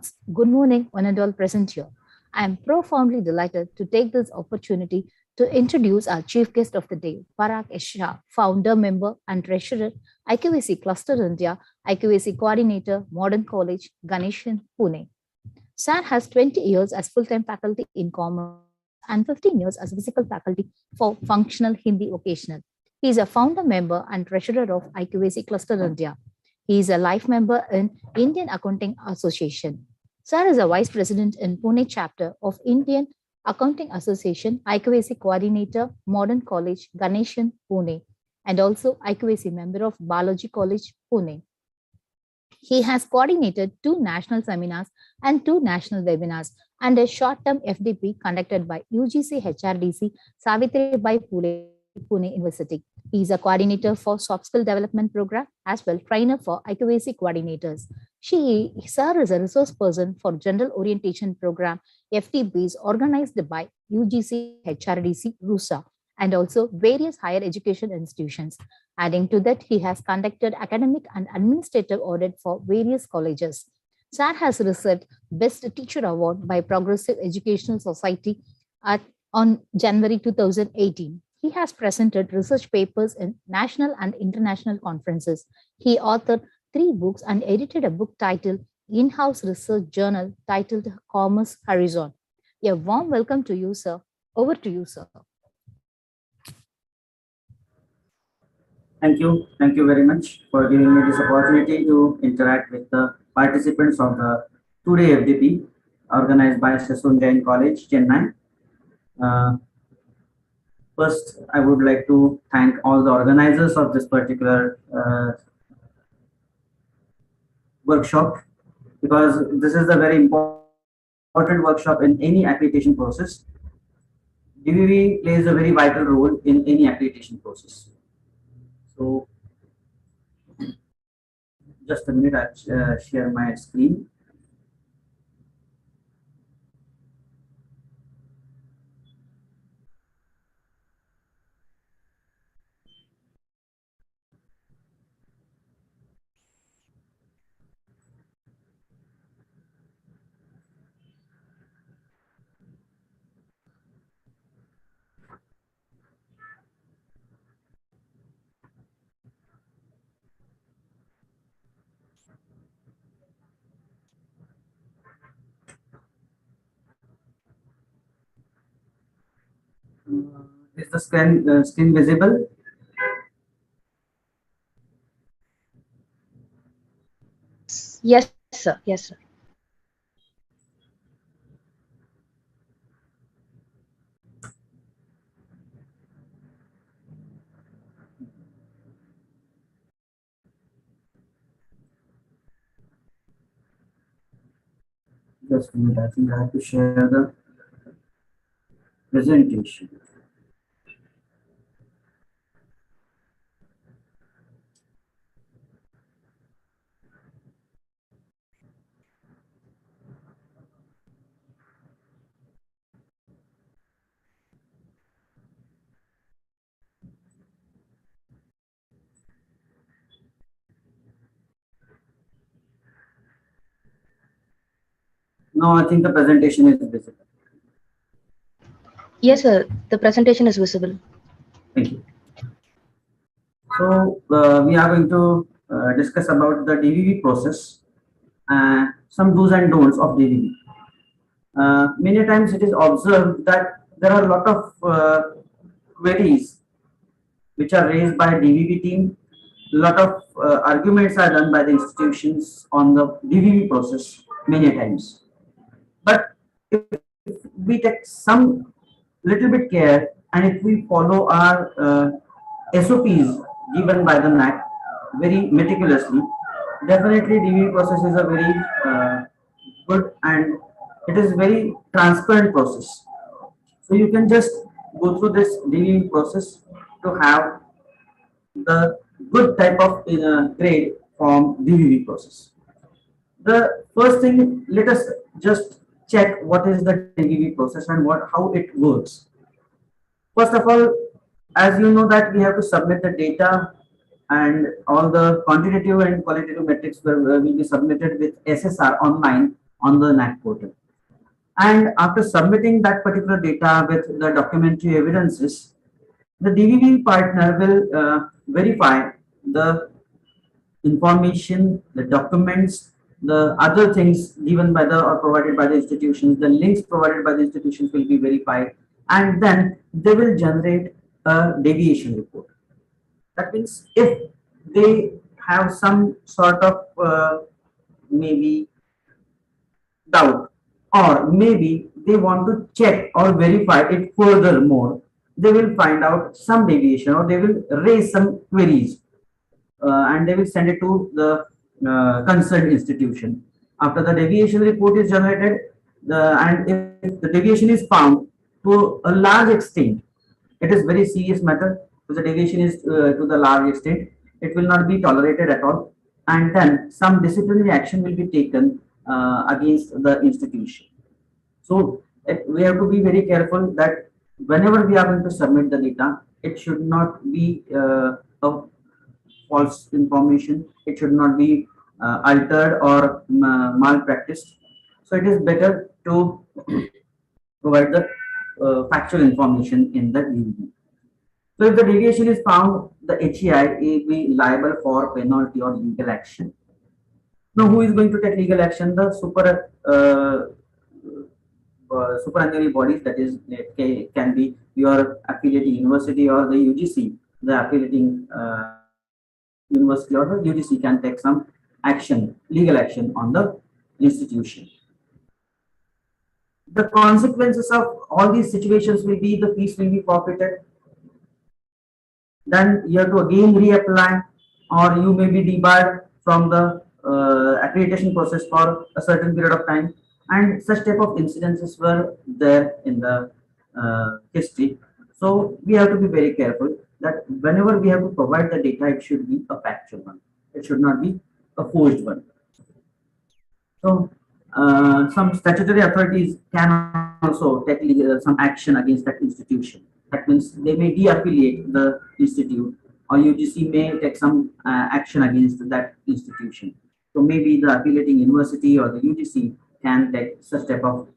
once. Good morning, one and all present here. I am profoundly delighted to take this opportunity to introduce our chief guest of the day, Parag Shah, founder, member, and treasurer, IQAC Cluster India, IQAC coordinator, Modern College, Ganeshan, Pune. Sir has 20 years as full-time faculty in commerce and 15 years as physical faculty for functional Hindi occasional. He is a founder member and treasurer of IQAC Cluster India. He is a life member in Indian Accounting Association. Sir is a vice president in Pune chapter of Indian Accounting Association, IQAC coordinator, Modern College, Ganeshan, Pune, and also IQAC member of Balaji College, Pune. He has coordinated two national seminars and two national webinars and a short-term FDP conducted by UGC HRDC Savitribai Phule Pune University. He is a coordinator for soft skill development program as well trainer for IQAC coordinators. Sir is a resource person for general orientation program FTPs organized by UGC HRDC RUSA and also various higher education institutions. Adding to that, he has conducted academic and administrative audit for various colleges. Sir has received Best Teacher Award by Progressive Educational Society on January 2018. He has presented research papers in national and international conferences. He authored 3 books and edited a book titled In-House Research Journal titled Commerce Horizon. A warm welcome to you, sir. Over to you, sir. Thank you. Thank you very much for giving me this opportunity to interact with the participants of the Today FDP organized by Sasun Jain College, Chennai. First, I would like to thank all the organizers of this particular workshop because this is a very important workshop in any accreditation process. DVV plays a very vital role in any accreditation process. So, just a minute, I'll share my screen. Is the screen visible? Yes, sir. Yes, sir. Just a minute, I think I have to share the presentation. No, I think the presentation is visible. Yes, sir. The presentation is visible. Thank you. So we are going to discuss about the DVV process, some do's and don'ts of DVV. Many times it is observed that there are a lot of queries which are raised by DVV team. A lot of arguments are done by the institutions on the DVV process many times. But if we take some little bit care and if we follow our SOPs given by the NAAC very meticulously, definitely DVV process is a very good and it is very transparent process. So you can just go through this DVV process to have the good type of grade from DVV process. The first thing, let us just check what is the DVV process and how it works. First of all, as you know that we have to submit the data and all the quantitative and qualitative metrics will be submitted with SSR online on on the NAAC portal. And after submitting that particular data with the documentary evidences, the DVV partner will verify the information, the documents, the other things given by the or provided by the institutions, the links provided by the institutions will be verified, and then they will generate a deviation report. That means if they have some sort of maybe doubt, or maybe they want to check or verify it furthermore, they will find out some deviation or they will raise some queries, and they will send it to the concerned institution. After the deviation report is generated, and if the deviation is found to a large extent, it is very serious matter. If the deviation is to the large extent, it will not be tolerated at all, and then some disciplinary action will be taken against the institution. So we have to be very careful that whenever we are going to submit the data, it should not be a false information. It should not be altered or malpracticed. So it is better to provide the factual information in the DVD. So if the deviation is found, the HEI will be liable for penalty or legal action. Now, who is going to take legal action? The superannuary bodies, that is, it can be your affiliating university or the UGC. The affiliating university or the UGC can take some action, legal action on the institution. The consequences of all these situations will be the fees will be forfeited. Then you have to again reapply, or you may be debarred from the accreditation process for a certain period of time. And such type of incidences were there in the history. So we have to be very careful that whenever we have to provide the data, it should be a factual one. It should not be a forged one. So some statutory authorities can also take some action against that institution. That means they may de-affiliate the institute, or UGC may take some action against that institution. So maybe the affiliating university or the UGC can take such type of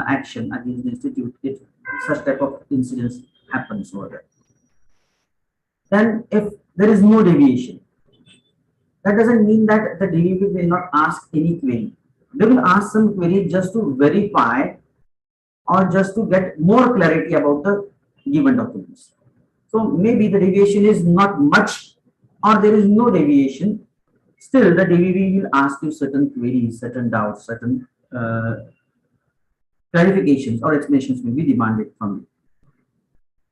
action against the institute if such type of incidents happens over there. Then if there is no deviation, that doesn't mean that the DVP will not ask any query. They will ask some query just to verify or just to get more clarity about the given documents. So maybe the deviation is not much or there is no deviation. Still, the DVP will ask you certain queries, certain doubts, certain clarifications or explanations may be demanded from you.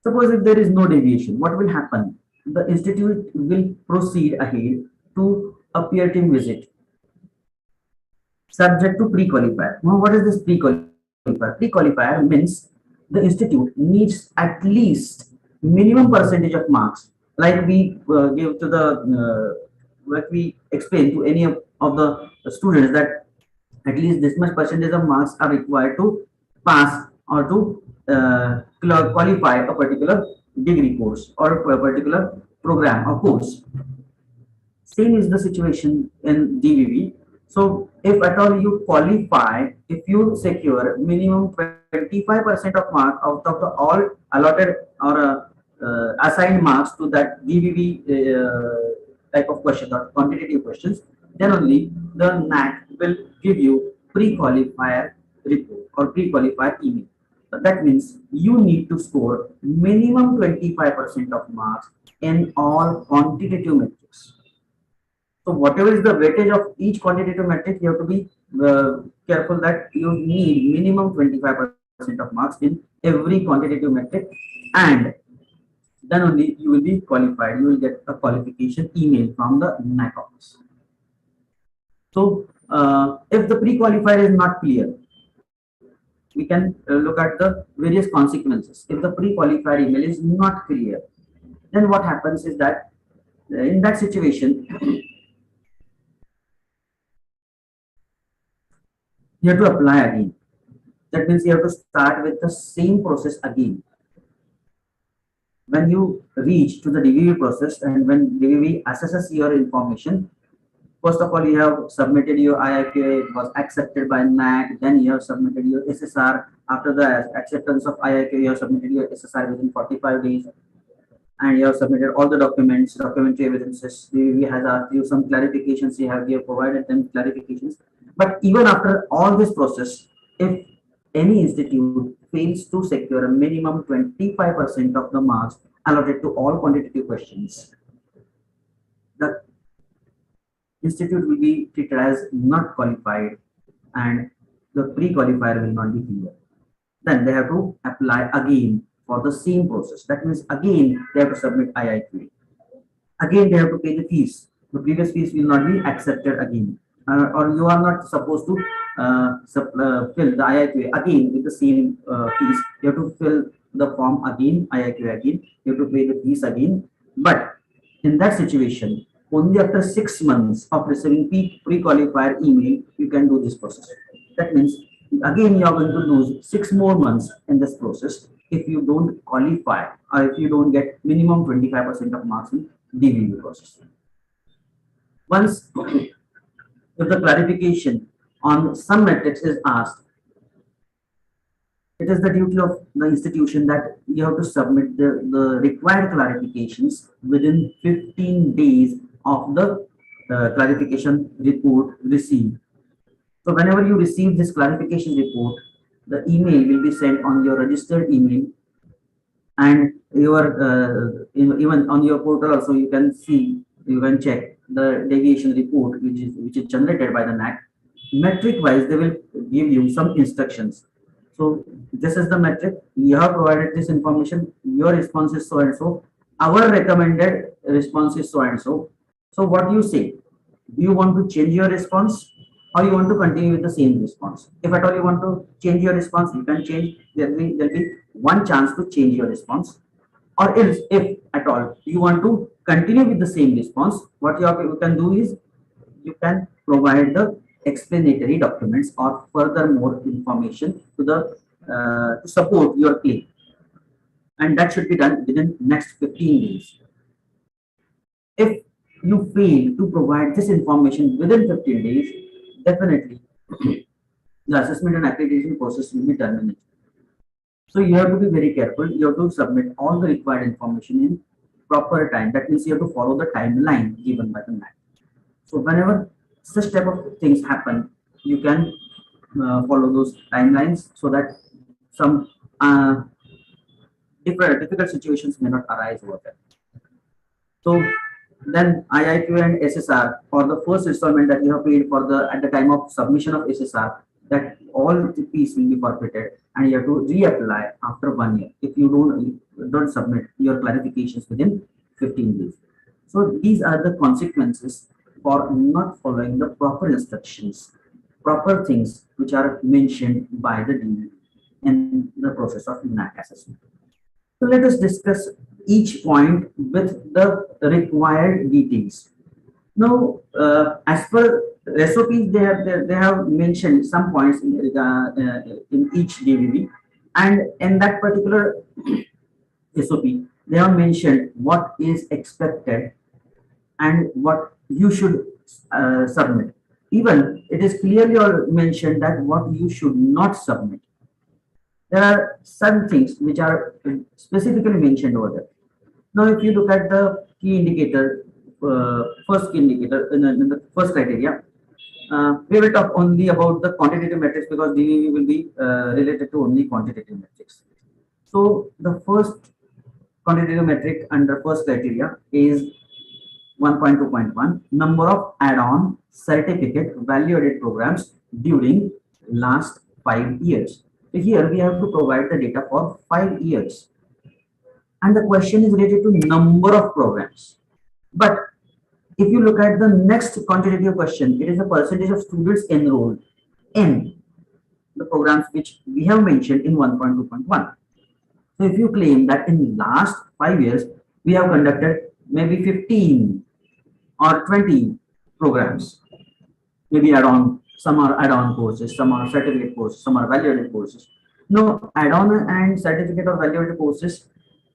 Suppose if there is no deviation, what will happen? The institute will proceed ahead to a peer team visit subject to pre-qualifier. Now, what is this pre-qualifier? Pre-qualifier means the institute needs at least minimum percentage of marks, like we give to the what we explain to any of the students, that at least this much percentage of marks are required to pass or to qualify a particular degree course or a particular program or course. Same is the situation in DVV. So if at all you qualify, if you secure minimum 25% of marks out of the all allotted or assigned marks to that DVV type of question or quantitative questions, then only the NAAC will give you pre-qualifier report or pre-qualifier email. So that means you need to score minimum 25% of marks in all quantitative metrics. So whatever is the weightage of each quantitative metric, you have to be careful that you need minimum 25% of marks in every quantitative metric, and then only you will be qualified. You will get a qualification email from the NAAC office. So if the pre-qualifier is not clear, we can look at the various consequences. If the pre-qualified email is not clear, then what happens is that in that situation, you have to apply again. That means you have to start with the same process again. When you reach to the DVV process and when DVV assesses your information, First of all, you have submitted your IIQA, it was accepted by NAAC, then you have submitted your SSR. After the acceptance of IIQA, you have submitted your SSR within 45 days, and you have submitted all the documents, documentary evidences. We has asked you some clarifications, you have provided them clarifications. But even after all this process, if any institute fails to secure a minimum 25% of the marks allotted to all quantitative questions, the institute will be treated as not qualified and the pre-qualifier will not be clear. Then they have to apply again for the same process. That means again they have to submit IIQA. Again they have to pay the fees. The previous fees will not be accepted again. Or you are not supposed to fill the IIQA again with the same fees. You have to fill the form again, IIQA again. You have to pay the fees again. But in that situation, only after 6 months of receiving pre-qualifier email, you can do this process. That means again you are going to lose 6 more months in this process if you don't qualify or if you don't get minimum 25% of marks in DVV process. Once if the clarification on some metrics is asked, it is the duty of the institution that you have to submit the required clarifications within 15 days of the clarification report received. So whenever you receive this clarification report, the email will be sent on your registered email, and your even on your portal also you can see, you can check the deviation report which is generated by the NAAC. Metric wise, they will give you some instructions. So this is the metric. You have provided this information. Your response is so and so. Our recommended response is so and so. So what do you say? Do you want to change your response, or you want to continue with the same response? If at all you want to change your response, you can change. There'll be one chance to change your response. Or else, if at all you want to continue with the same response, what you can do is you can provide the explanatory documents or further more information to the to support your claim, and that should be done within next 15 days. If you fail to provide this information within 15 days, definitely the assessment and accreditation process will be terminated. So you have to be very careful. You have to submit all the required information in proper time. That means you have to follow the timeline given by the NAAC. So whenever such type of things happen, you can follow those timelines so that some difficult situations may not arise over there. So then IIQ and SSR, for the first installment that you have paid for the at the time of submission of SSR, that all the fees will be forfeited, and you have to reapply after 1 year if you don't submit your clarifications within 15 days. So these are the consequences for not following the proper instructions, proper things which are mentioned by the DVV in the process of NAAC assessment. So let us discuss each point with the required details. Now, as per SOPs, they have mentioned some points in each DVV, and in that particular SOP, they have mentioned what is expected and what you should submit. Even it is clearly mentioned that what you should not submit. There are some things which are specifically mentioned over there. Now, if you look at the key indicator, first key indicator in the first criteria, we will talk only about the quantitative metrics because DVV will be related to only quantitative metrics. So the first quantitative metric under first criteria is 1.2.1, number of add-on certificate value-added programs during last 5 years. So here we have to provide the data for 5 years. And the question is related to number of programs. But if you look at the next quantitative question, it is the percentage of students enrolled in the programs which we have mentioned in 1.2.1. So if you claim that in last 5 years, we have conducted maybe 15 or 20 programs, maybe add-on, some are add-on courses, some are certificate courses, some are value-added courses. No, add-on and certificate or value-added courses,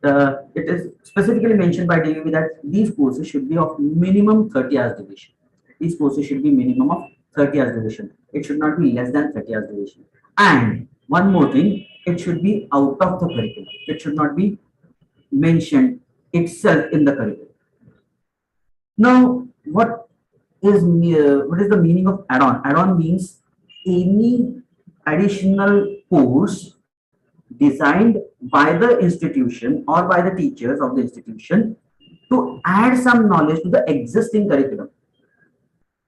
it is specifically mentioned by DVV that these courses should be of minimum 30 hours duration. these courses should be minimum of 30 hours duration. It should not be less than 30 hours duration. And one more thing, it should be out of the curriculum. It should not be mentioned itself in the curriculum. Now, what is the meaning of add-on? Add-on means any additional course designed by the institution or by the teachers of the institution to add some knowledge to the existing curriculum.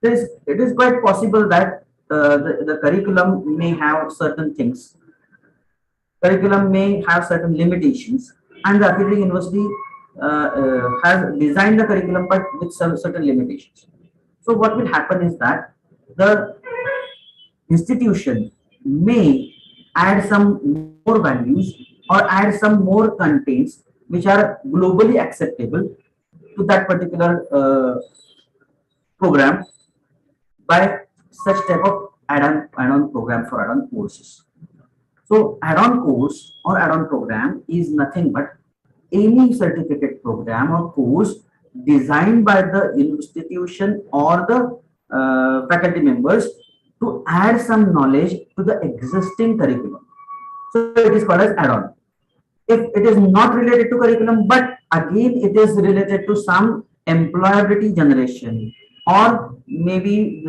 It is quite possible that the curriculum may have certain things, curriculum may have certain limitations, and the affiliate university has designed the curriculum but with some certain limitations. So what will happen is that the institution may add some more values or add some more contents which are globally acceptable to that particular program by such type of add-on program for add-on courses. So add-on course or add-on program is nothing but any certificate program or course designed by the institution or the faculty members to add some knowledge to the existing curriculum. So it is called as add-on. If it is not related to curriculum, but again it is related to some employability generation or maybe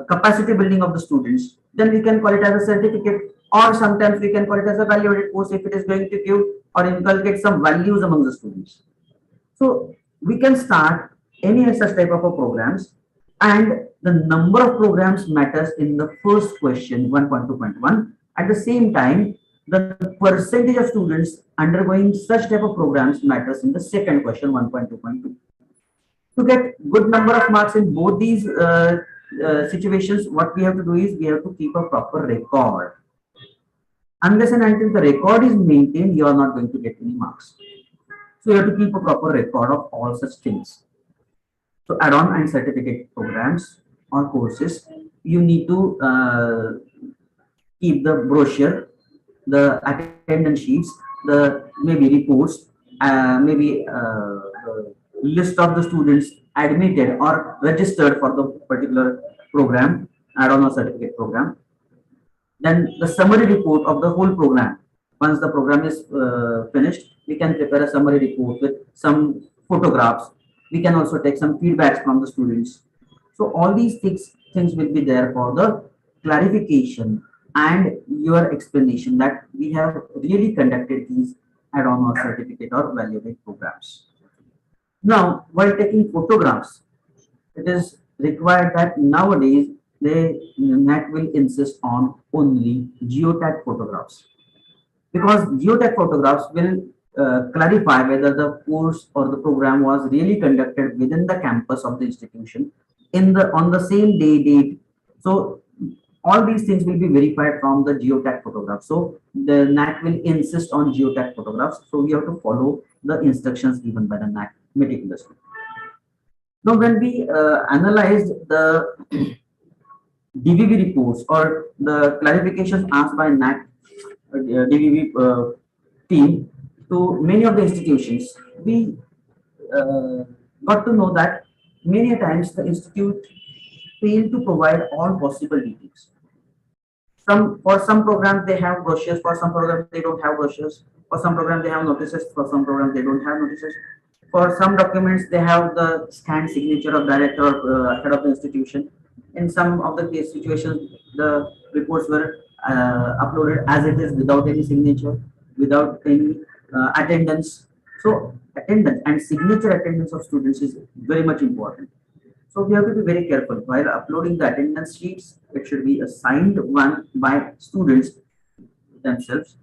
capacity building of the students, then we can call it as a certificate, or sometimes we can call it as a value-added course if it is going to give or inculcate some values among the students. So we can start any such type of a programs, and the number of programs matters in the first question 1.2.1. At the same time, the percentage of students undergoing such type of programs matters in the second question 1.2.2. To get good number of marks in both these situations, what we have to do is we have to keep a proper record. Unless and until the record is maintained, you are not going to get any marks. So you have to keep a proper record of all such things. So add-on and certificate programs or courses, you need to keep the brochure, the attendance sheets, the maybe reports, maybe the list of the students admitted or registered for the particular program, add-on or certificate program. Then the summary report of the whole program. Once the program is finished, we can prepare a summary report with some photographs. We can also take some feedbacks from the students. So all these things will be there for the clarification and your explanation that we have really conducted these add-on or certificate or value-added programs. Now, while taking photographs, it is required that nowadays NAAC will insist on only geotag photographs, because geotag photographs will clarify whether the course or the program was really conducted within the campus of the institution on the same date. So all these things will be verified from the geotag photograph. So the NAAC will insist on geotag photographs. So we have to follow the instructions given by the NAAC meticulously. Now, when we analyzed the DVV reports or the clarifications asked by NAAC DVV team to many of the institutions, we got to know that many times the institute fail to provide all possible details. For some programs they have brochures, for some programs they don't have brochures, for some programs they have notices, for some programs they don't have notices. For some documents they have the scanned signature of director or head of the institution. In some of the case situations, the reports were uploaded as it is without any signature, without any attendance. So attendance and signature attendance of students is very much important. So we have to be very careful while uploading the attendance sheets. It should be a signed one by students themselves,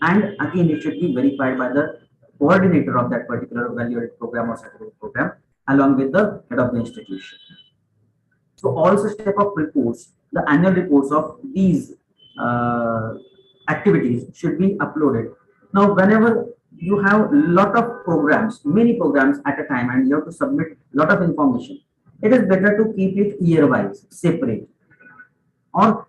and again it should be verified by the coordinator of that particular value-added program or certificate program along with the head of the institution. So all such type of reports, the annual reports of these activities should be uploaded. Now, whenever you have a lot of programs, many programs at a time, and you have to submit a lot of information, it is better to keep it year-wise, separate. Or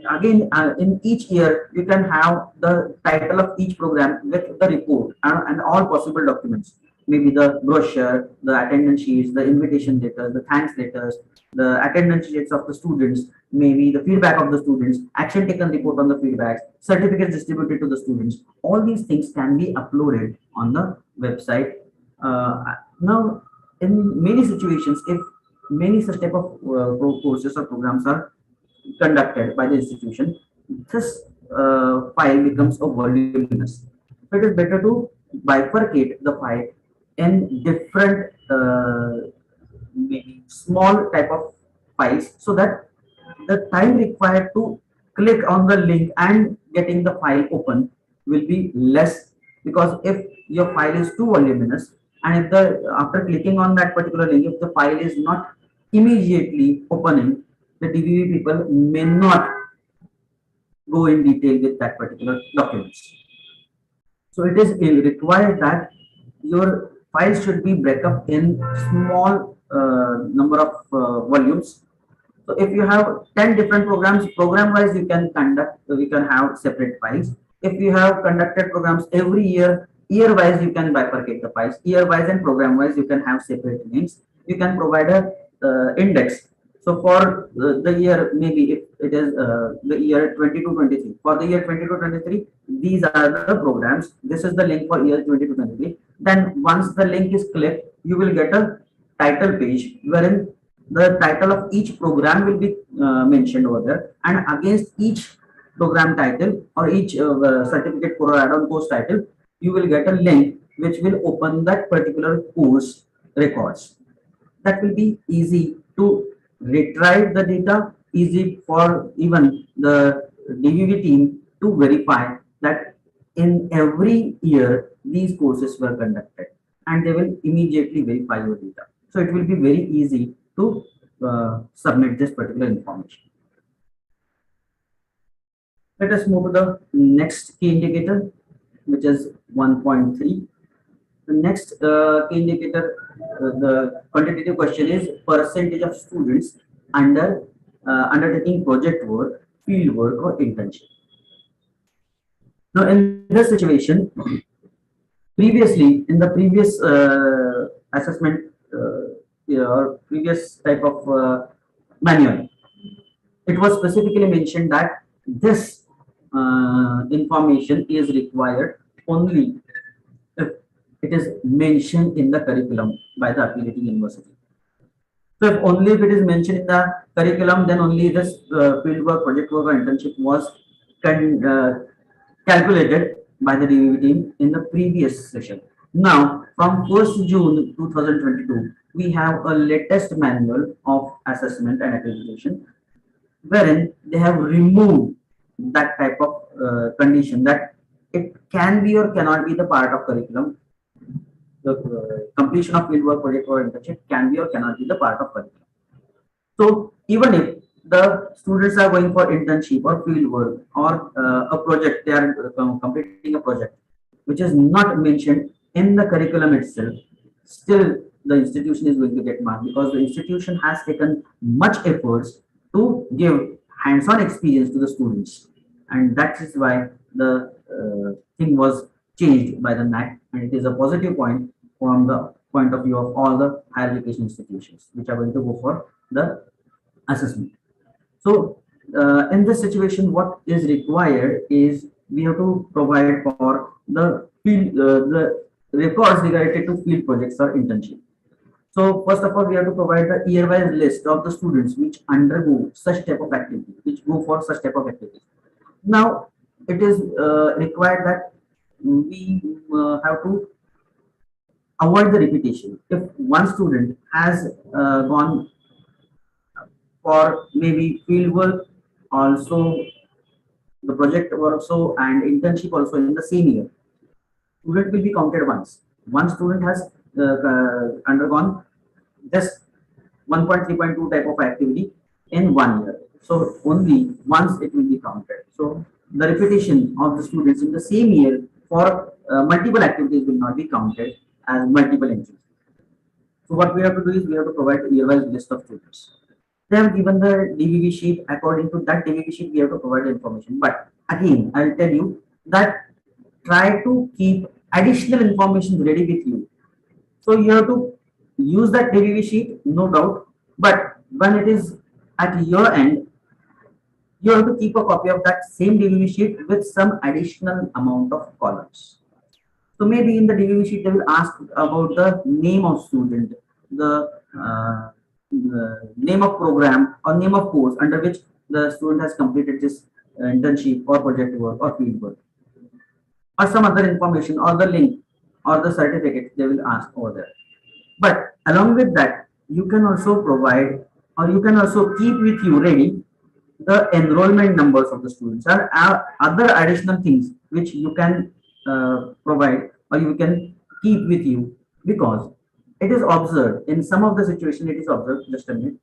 again, in each year, you can have the title of each program with the report and all possible documents. maybe the brochure, the attendance sheets, the invitation letters, the thanks letters, the attendance sheets of the students, maybe the feedback of the students, action taken report on the feedbacks, certificates distributed to the students. All these things can be uploaded on the website. Now, in many situations, if many such type of courses or programs are conducted by the institution, this file becomes a voluminous. So it is better to bifurcate the file in different maybe small type of files, so that the time required to click on the link and getting the file open will be less. Because if your file is too voluminous, and if the after clicking on that particular link, if the file is not immediately opening, the DVV people may not go in detail with that particular documents. So it is required that your files should be break up in small number of volumes. So if you have 10 different programs, program wise you can conduct, we can have separate files. If you have conducted programs every year, year wise you can bifurcate the files. Year wise and program wise you can have separate links. You can provide a index. So for the year, maybe if it is the year 22-23, for the year 22-23, these are the programs. This is the link for year 22-23. Then once the link is clicked, you will get a title page wherein the title of each program will be mentioned over there, and against each program title or each certificate for add-on course title, you will get a link which will open that particular course records. That will be easy to retrieve the data, easy for even the DVV team to verify that in every year these courses were conducted, and they will immediately verify your data. So it will be very easy to submit this particular information. Let us move to the next key indicator, which is 1.3. The next key indicator, the quantitative question is percentage of students undertaking project work, field work, or internship. Now, in this situation, previously in the previous assessment or previous type of manual, it was specifically mentioned that this information is required only if it is mentioned in the curriculum by the affiliating university. So if only if it is mentioned in the curriculum, then only this field work, project work, or internship was calculated by the DVV team in the previous session. Now, from 1st June 2022, we have a latest manual of assessment and accreditation, wherein they have removed that type of condition that it can be or cannot be the part of curriculum. The completion of fieldwork, project, or internship can be or cannot be the part of curriculum. So even if the students are going for internship or field work or a project, they are completing a project which is not mentioned in the curriculum itself, still the institution is going to get marked, because the institution has taken much efforts to give hands-on experience to the students, and that is why the thing was changed by the NAAC, and it is a positive point from the point of view of all the higher education institutions which are going to go for the assessment. So in this situation, what is required is we have to provide for the field, the records related to field projects or internship. So first of all, we have to provide the year-wise list of the students which undergo such type of activity, which go for such type of activity. Now, it is required that we have to avoid the repetition. If one student has gone for maybe field work, also the project also, and internship also in the same year, student will be counted once. One student has undergone just 1.3.2 type of activity in 1 year. So only once it will be counted. So the repetition of the students in the same year for multiple activities will not be counted as multiple entries. So what we have to do is we have to provide a year-wise list of students. They have given the DVV sheet. According to that DVV sheet, we have to provide the information. But again, I'll tell you that try to keep additional information ready with you. So you have to use that DVV sheet, no doubt. But when it is at your end, you have to keep a copy of that same DVV sheet with some additional amount of columns. So maybe in the DVV sheet they will ask about the name of student, the name of program or name of course under which the student has completed this internship or project work or field work, or some other information or the link or the certificate they will ask over there. But along with that, you can also provide or you can also keep with you ready the enrollment numbers of the students and other additional things which you can provide or you can keep with you, because it is observed in some of the situation, it is observed, just a minute,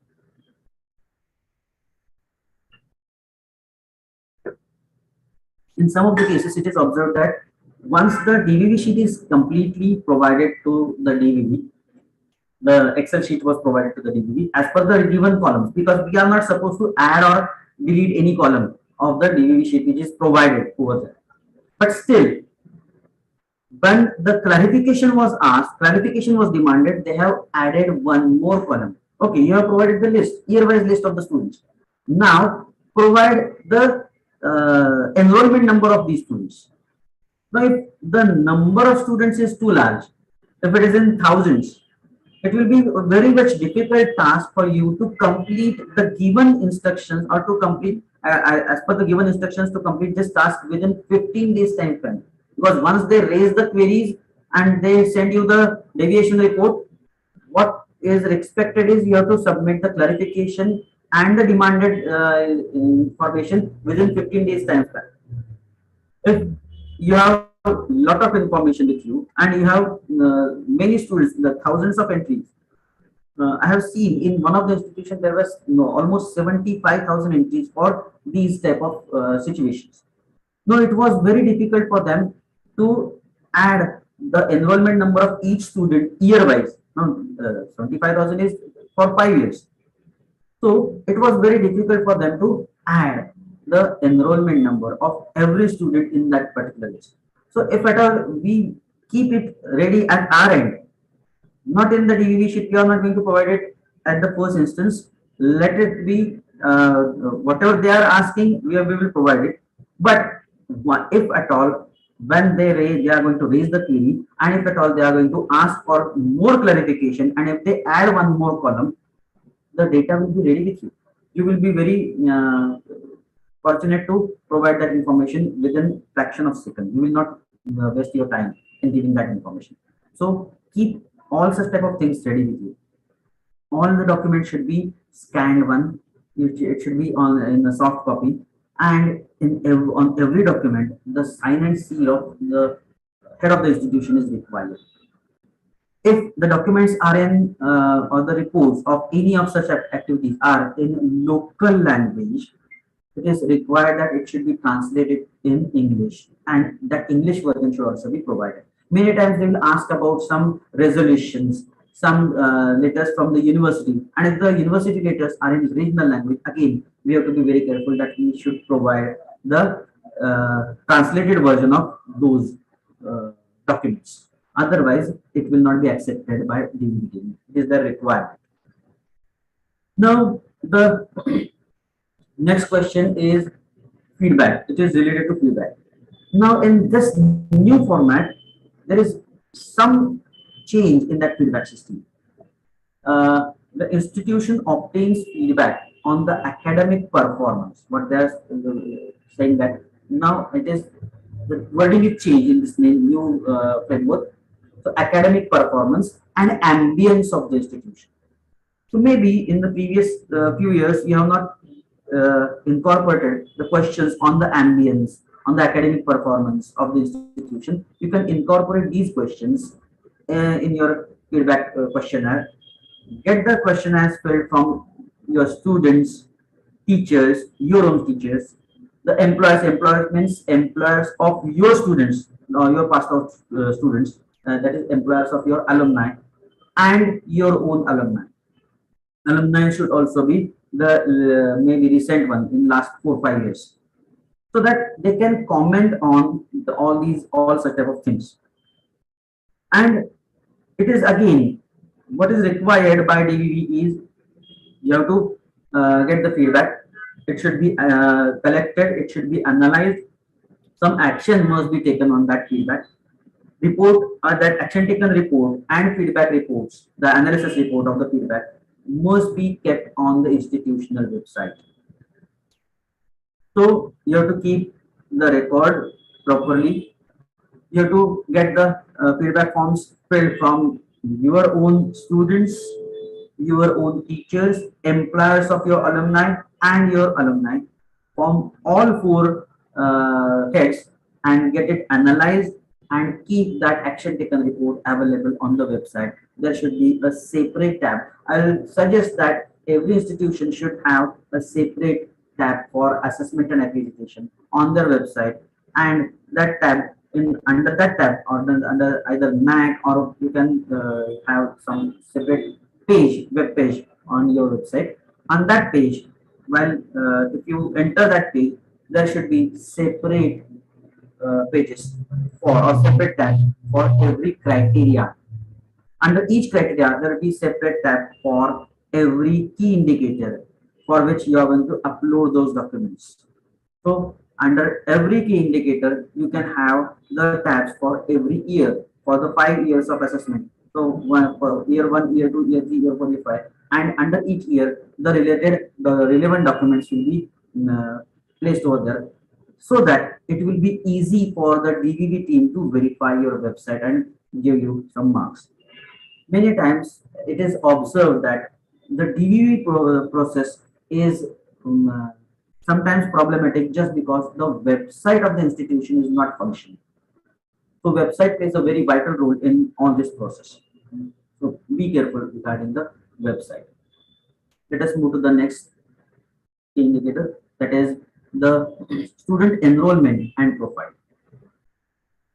in some of the cases it is observed that once the DVV sheet is completely provided to the DVV, the Excel sheet was provided to the DVV as per the given columns, because we are not supposed to add or delete any column of the DVV sheet which is provided over there. But still, when the clarification was asked, clarification was demanded, they have added one more column. Okay, you have provided the list, year-wise list of the students. Now, provide the enrollment number of these students. Now, if the number of students is too large, if it is in thousands, it will be a very much difficult task for you to complete the given instructions or to complete as per the given instructions to complete this task within 15 days time frame. Because once they raise the queries and they send you the deviation report, what is expected is you have to submit the clarification and the demanded information within 15 days time frame. If you have a lot of information with you and you have many students, the thousands of entries, I have seen in one of the institutions there was almost 75,000 entries for these type of situations. No, it was very difficult for them to add the enrollment number of each student year wise. Now, 75,000 is for 5 years. So it was very difficult for them to add the enrollment number of every student in that particular list. So if at all we keep it ready at our end, not in the DVV sheet, we are not going to provide it at the first instance. Let it be whatever they are asking, we will provide it. But if at all, when they are going to raise the query, and if at all they are going to ask for more clarification, and if they add one more column, the data will be ready with you. You will be very fortunate to provide that information within fraction of second. You will not waste your time in giving that information. So keep all such type of things ready with you. All the documents should be scanned one. It should be on in a soft copy, and on every document, the sign and seal of the head of the institution is required. If the documents are in or the reports of any of such activities are in local language, it is required that it should be translated in English, and that English version should also be provided. Many times they will ask about some resolutions, some letters from the university, and if the university letters are in regional language, again we have to be very careful that we should provide the translated version of those documents. Otherwise, it will not be accepted by DVD. It is the requirement. Now, the next question is feedback. It is related to feedback. Now, in this new format, there is some change in that feedback system. The institution obtains feedback on the academic performance. What they are saying that now it is the wording is changed in this new framework. So academic performance and ambience of the institution. So maybe in the previous few years you have not incorporated the questions on the ambience, on the academic performance of the institution. You can incorporate these questions in your feedback questionnaire. Get the questionnaires filled from your students, teachers, your own teachers, the employers means employers of your students, your past out students, that is employers of your alumni and your own alumni. Alumni should also be the maybe recent one in last 4 5 years, so that they can comment on all such type of things. And It is again what is required by DVV is you have to get the feedback. It should be collected. It should be analyzed. Some action must be taken on that feedback. Report that action taken report and feedback reports, the analysis report of the feedback must be kept on the institutional website. So you have to keep the record properly. You have to get the feedback forms filled from your own students, your own teachers, employers of your alumni, and your alumni from all four heads and get it analyzed and keep that action taken report available on the website. There should be a separate tab. I'll suggest that every institution should have a separate tab for assessment and accreditation on their website, and that tab in under that tab or under either NAAC, or you can have some separate page, web page on your website. On that page, well, if you enter that page, there should be separate pages for or separate tab for every criteria. Under each criteria, there will be separate tab for every key indicator for which you are going to upload those documents. So under every key indicator, you can have the tabs for every year for the 5 years of assessment. So one for year one, year two, year three, year four, year five, and under each year, the relevant documents will be placed over there, so that it will be easy for the DVV team to verify your website and give you some marks. Many times it is observed that the DVV process is sometimes problematic just because the website of the institution is not functioning. So website plays a very vital role in on this process. So be careful regarding the website. Let us move to the next key indicator, that is the student enrollment and profile.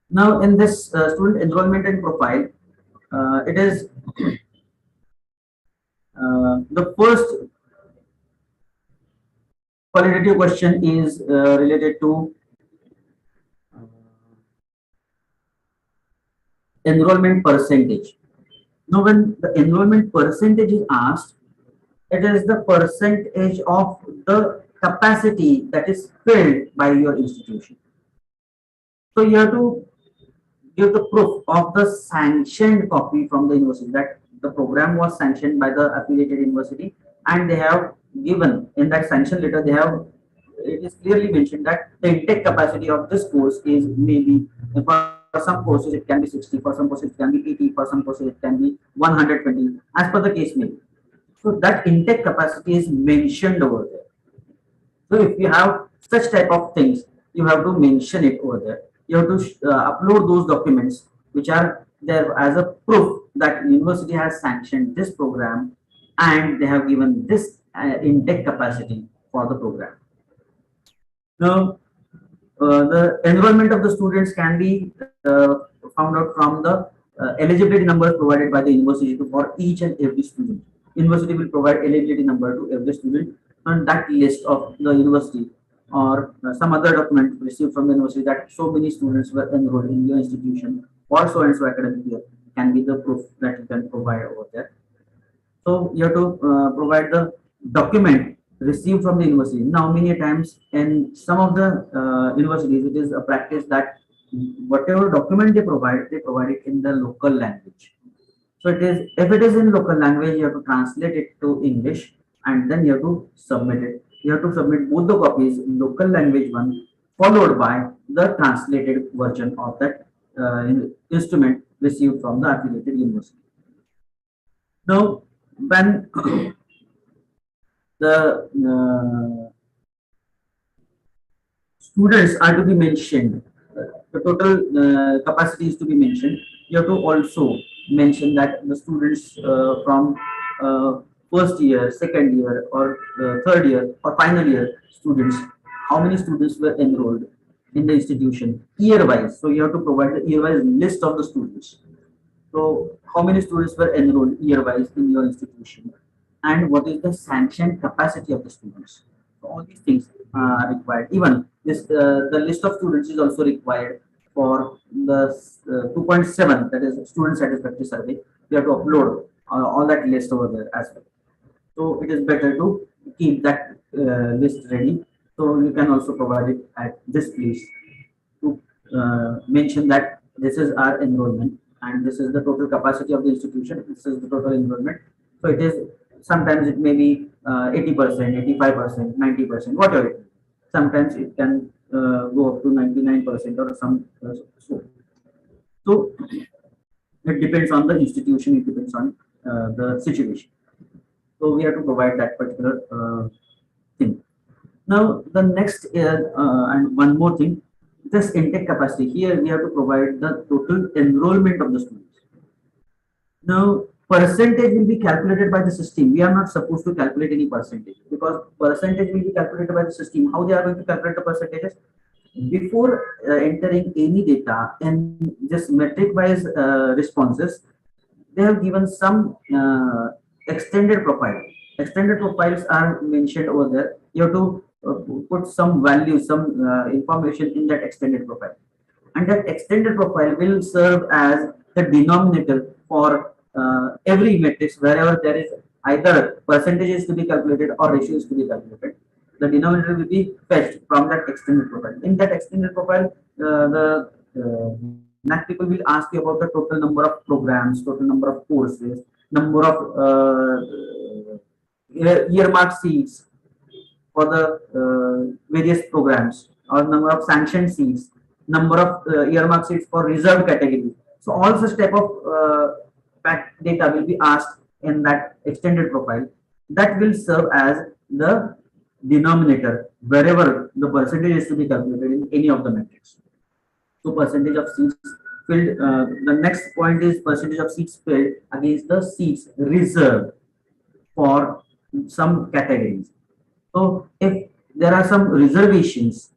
Now in this student enrollment and profile, it is the first qualitative question is related to enrollment percentage. Now, when the enrollment percentage is asked, it is the percentage of the capacity that is filled by your institution. So you have to give the proof of the sanctioned copy from the university, that the program was sanctioned by the affiliated university, and they have given in that sanction letter, they have, it is clearly mentioned that the intake capacity of this course is maybe, for some courses it can be 60, for some courses it can be 80, for some courses it can be 120, as per the case may be. So that intake capacity is mentioned over there. So if you have such type of things, you have to mention it over there. You have to upload those documents which are there as a proof that university has sanctioned this program and they have given this intake capacity for the program. Now, the enrollment of the students can be found out from the eligibility numbers provided by the university for each and every student. University will provide eligibility number to every student on that list of the university, or some other document received from the university that so many students were enrolled in your institution for so and so academic year can be the proof that you can provide over there. So you have to provide the document received from the university. Now, many times in some of the universities, it is a practice that whatever document they provide it in the local language. So it is, if it is in local language, you have to translate it to English and then you have to submit it. You have to submit both the copies, local language one, followed by the translated version of that instrument received from the affiliated university. Now, when the students are to be mentioned, the total capacity is to be mentioned. You have to also mention that the students from first year, second year, or third year, or final year students, how many students were enrolled in the institution year wise. So you have to provide the year wise list of the students. So how many students were enrolled year wise in your institution, and what is the sanctioned capacity of the students? So all these things are required. Even this the list of students is also required for the 2.7, that is student satisfactory survey, we have to upload all that list over there as well. So it is better to keep that list ready. So you can also provide it at this place to mention that this is our enrollment and this is the total capacity of the institution. This is the total enrollment. So it is, sometimes it may be 80%, 85%, 90%, whatever it is. Sometimes it can go up to 99% or some so. So it depends on the institution. It depends on the situation. So we have to provide that particular thing. Now the next and one more thing, this intake capacity. Here we have to provide the total enrollment of the students. Now percentage will be calculated by the system. We are not supposed to calculate any percentage because percentage will be calculated by the system. How they are going to calculate the percentages? Before entering any data and just metric wise responses, they have given some extended profile. Extended profiles are mentioned over there. You have to put some value, some information in that extended profile, and that extended profile will serve as the denominator for every matrix wherever there is either percentages to be calculated or ratios to be calculated. The denominator will be fetched from that extended profile. In that extended profile, the NAAC people will ask you about the total number of programs, total number of courses, number of earmarked seats for the various programs, or number of sanctioned seats, number of earmarked seats for reserved category. So all such type of data will be asked in that extended profile. That will serve as the denominator wherever the percentage is to be calculated in any of the metrics. So percentage of seats filled. The next point is percentage of seats filled against the seats reserved for some categories. So if there are some reservations,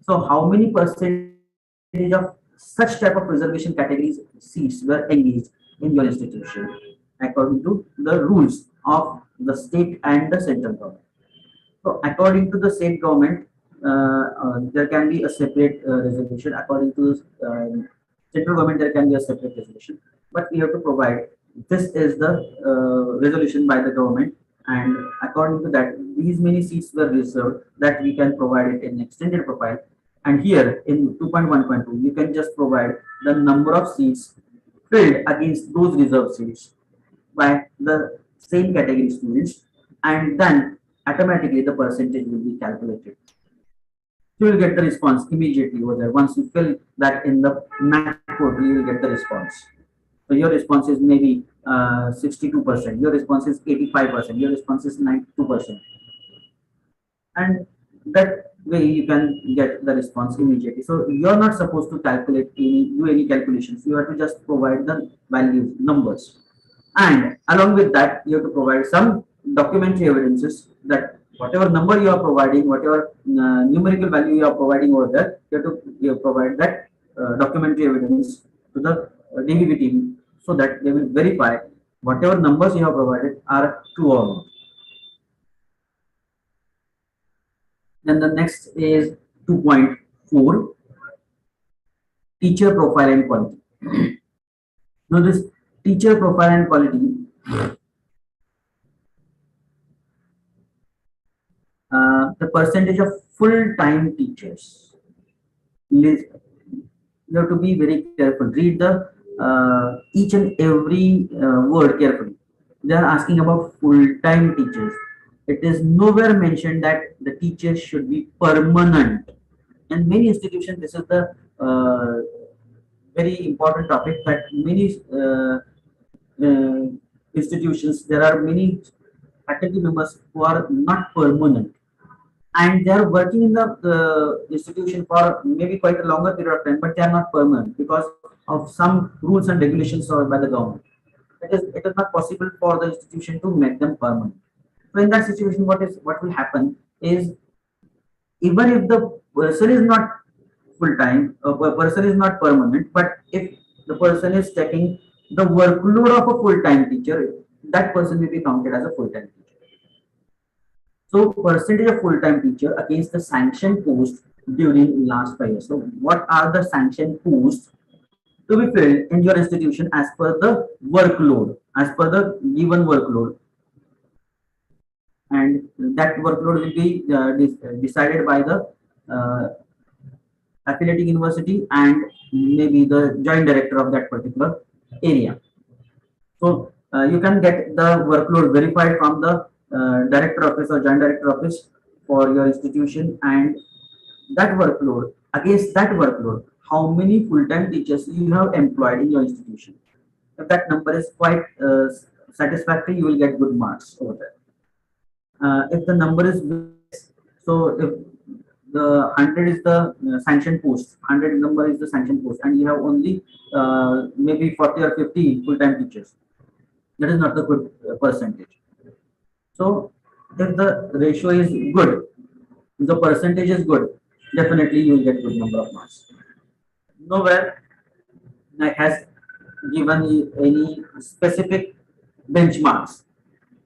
so how many percentage of such type of reservation categories seats were engaged in your institution according to the rules of the state and the central government. So according to the state government, there can be a separate resolution. According to central government, there can be a separate resolution. But we have to provide, this is the resolution by the government, and according to that, these many seats were reserved, that we can provide it in extended profile. And here in 2.1.2, you can just provide the number of seats filled against those reserved seats by the same category students, and then automatically the percentage will be calculated. You will get the response immediately over there. Once you fill that in the NAAC portal, you will get the response. So your response is maybe 62%, your response is 85%, your response is 92%. And that way you can get the response immediately. So you're not supposed to do any calculations. You have to just provide the values, numbers. And along with that, you have to provide some documentary evidences that whatever number you are providing, whatever numerical value you are providing over there, you have to provide that documentary evidence to the DVB team, so that they will verify whatever numbers you have provided are true or not. Then the next is 2.4, teacher profile and quality. Now this teacher profile and quality, the percentage of full-time teachers. You have to be very careful. Read the each and every word carefully. They are asking about full-time teachers. It is nowhere mentioned that the teachers should be permanent. In many institutions, this is the very important topic, that many institutions, there are many faculty members who are not permanent, and they are working in the institution for maybe quite a longer period of time, but they are not permanent because of some rules and regulations by the government. It is not possible for the institution to make them permanent. So in that situation, what will happen is, even if the person is not full time, a person is not permanent, but if the person is taking the workload of a full time teacher, that person will be counted as a full time teacher. So percentage of full time teacher against the sanctioned post during last 5 years. So what are the sanction posts to be filled in your institution as per the workload, as per the given workload, and that workload will be decided by the uh, affiliating university and maybe the joint director of that particular area. So you can get the workload verified from the director office or joint director office for your institution, and that workload, against that workload, how many full-time teachers you have employed in your institution. If that number is quite satisfactory, you will get good marks over there. If the number is less, so if the 100 is the sanction post, 100 number is the sanction post, and you have only maybe 40 or 50 full-time teachers, that is not a good percentage. So if the ratio is good, the percentage is good, definitely you will get good number of marks. Nowhere NAAC has given any specific benchmarks.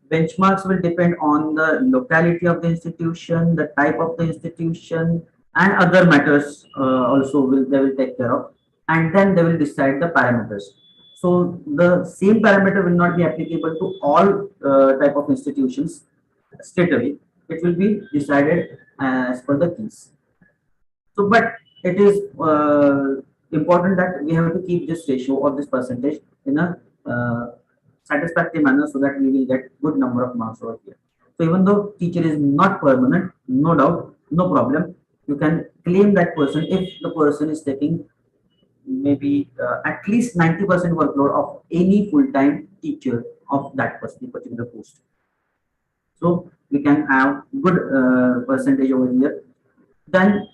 Benchmarks will depend on the locality of the institution, the type of the institution, and other matters also will they will take care of, and then they will decide the parameters. So the same parameter will not be applicable to all type of institutions straight away. It will be decided as per the case. So, but it is important that we have to keep this ratio or this percentage in a satisfactory manner so that we will get good number of marks over here. So even though teacher is not permanent, no doubt, no problem, you can claim that person if the person is taking maybe at least 90% workload of any full-time teacher of that particular post. So we can have good percentage over here. Then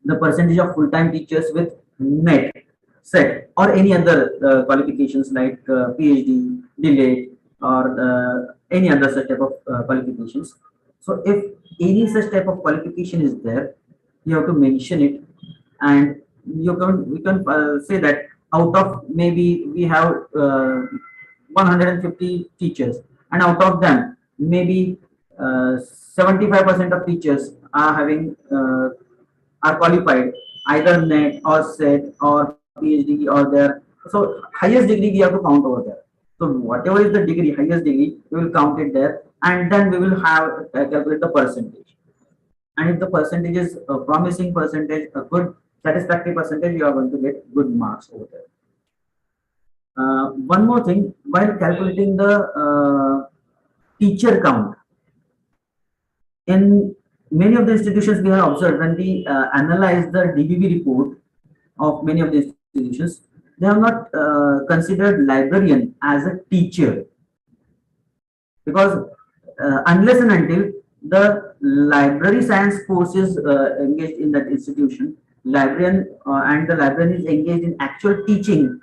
the percentage of full-time teachers with net set or any other qualifications like PhD, delayed, or any other such type of qualifications. So if any such type of qualification is there, you have to mention it, and we can say that out of maybe we have 150 teachers, and out of them maybe 75% of teachers are having are qualified either net or set or PhD or there. So highest degree we have to count over there. So whatever is the degree, highest degree, we will count it there, and then we will have calculate the percentage. And if the percentage is a promising percentage, a good satisfactory percentage, you are going to get good marks over there. One more thing, while calculating the teacher count, in many of the institutions we have observed when we analyze the DBV report of many of the institutions, they have not considered librarian as a teacher, because unless and until the library science course is engaged in that institution, librarian and the librarian is engaged in actual teaching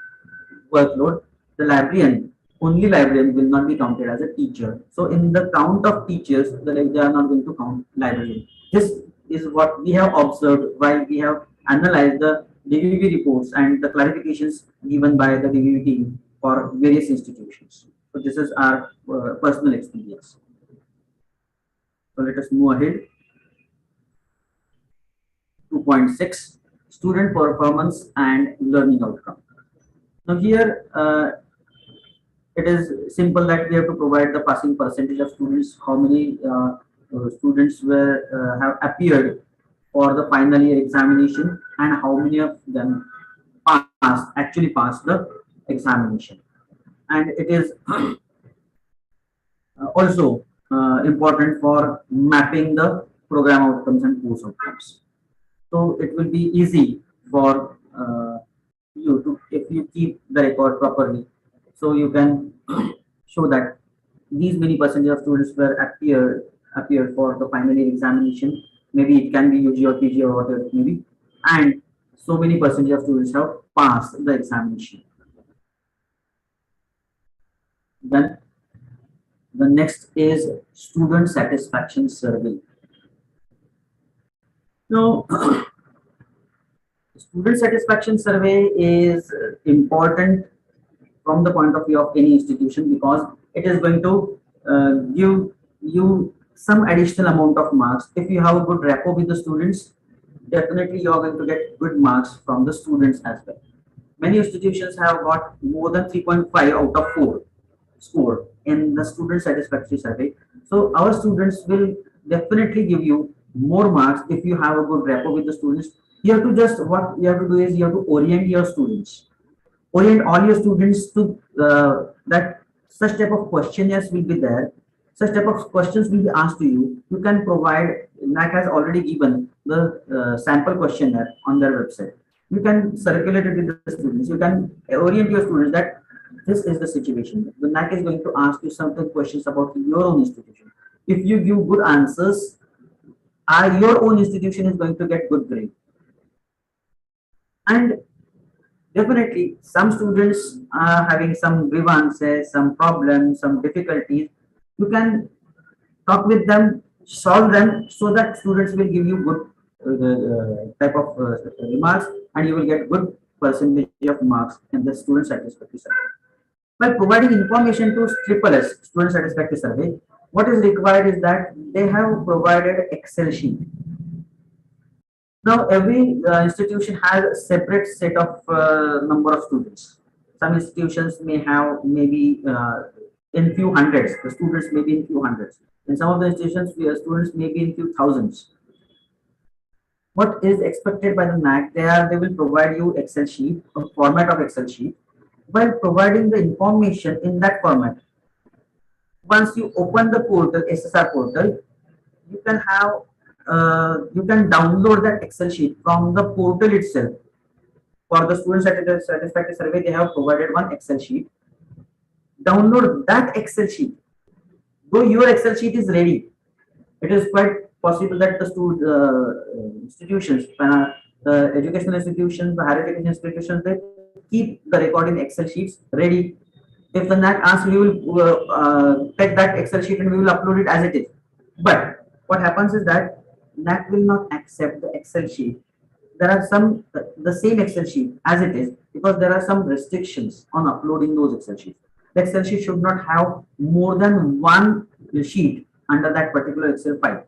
workload, the librarian, only librarian will not be counted as a teacher. So in the count of teachers, they are not going to count librarian. This is what we have observed while we have analyzed the DVV reports and the clarifications given by the DVV team for various institutions. So this is our personal experience. So let us move ahead. 2.6, student performance and learning outcome. Now here it is simple that we have to provide the passing percentage of students, how many students were have appeared for the final year examination, and how many of them actually passed the examination. And it is also important for mapping the program outcomes and course outcomes. So it will be easy for you to, if you keep the record properly, so you can show that these many percentage of students were appeared for the final year examination. Maybe it can be UG or PG or whatever it may be, and so many percentage of students have passed the examination. Then the next is student satisfaction survey. Now, student satisfaction survey is important from the point of view of any institution, because it is going to give you some additional amount of marks. If you have a good rapport with the students, definitely you're going to get good marks from the students as well. Many institutions have got more than 3.5 out of 4 score in the student satisfaction survey. So our students will definitely give you more marks if you have a good rapport with the students. You have to just, what you have to do is you have to orient your students, orient all your students to that such type of questionnaires will be there, such type of questions will be asked to you. You can provide, NAC has already given the sample questionnaire on their website. You can circulate it with the students. You can orient your students that this is the situation. The NAC is going to ask you certain questions about your own institution. If you give good answers, your own institution is going to get good grade. And definitely, some students are having some grievances, some problems, some difficulties. You can talk with them, solve them, so that students will give you good type of remarks, and you will get good percentage of marks in the student satisfaction survey. By providing information to triple S, student satisfaction survey, what is required is that they have provided Excel sheet. Now, every institution has a separate set of number of students. Some institutions may have maybe in few hundreds. The students may be in few hundreds. In some of the institutions, students may be in few thousands. What is expected by the NAC? They will provide you Excel sheet, a format of Excel sheet, while providing the information in that format. Once you open the portal, SSR portal, you can have you can download that Excel sheet from the portal itself. For the student satisfaction survey, they have provided one Excel sheet. Download that Excel sheet. Though your Excel sheet is ready, it is quite possible that the institutions, the educational institutions, the higher education institutions, they keep the recording Excel sheets ready. If the NAC asks, we will take that Excel sheet and we will upload it as it is. But what happens is that NAC will not accept the Excel sheet. There are some, the same Excel sheet as it is, because there are some restrictions on uploading those Excel sheets. The Excel sheet should not have more than one sheet under that particular Excel file.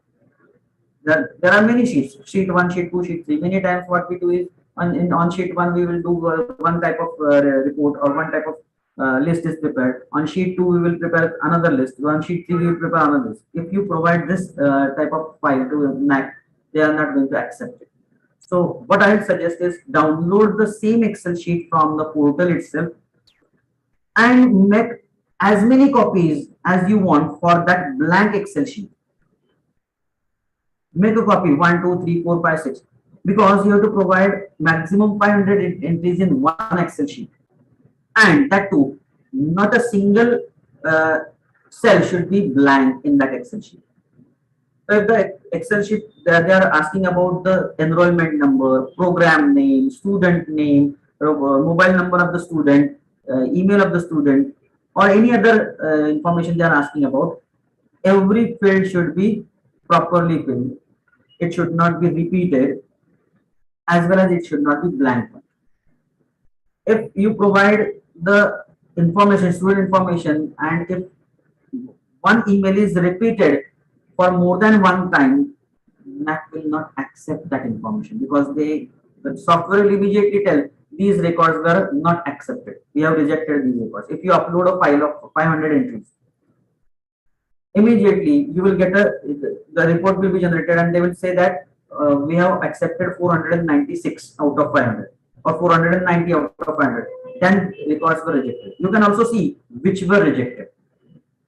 There are many sheets, sheet 1, sheet 2, sheet 3. Many times what we do is on sheet 1 we will do one type of report, or one type of list is prepared. On sheet 2 we will prepare another list. On sheet 3 we will prepare another list. If you provide this type of file to NAC, they are not going to accept it. So what I suggest is download the same Excel sheet from the portal itself and make as many copies as you want for that blank Excel sheet. Make a copy 1, 2, 3, 4, 5, 6, because you have to provide maximum 500 entries in one Excel sheet, and that too, not a single cell should be blank in that Excel sheet. So if the Excel sheet they are asking about the enrollment number, program name, student name, mobile number of the student, email of the student, or any other information they are asking about, every field should be properly filled. It should not be repeated, as well as it should not be blank. If you provide the information, student information, and if one email is repeated for more than one time, NAC will not accept that information, because the software will immediately tell these records were not accepted. We have rejected these records. If you upload a file of 500 entries, immediately you will get the report will be generated, and they will say that we have accepted 496 out of 500, or 490 out of 500. 10 records were rejected. You can also see which were rejected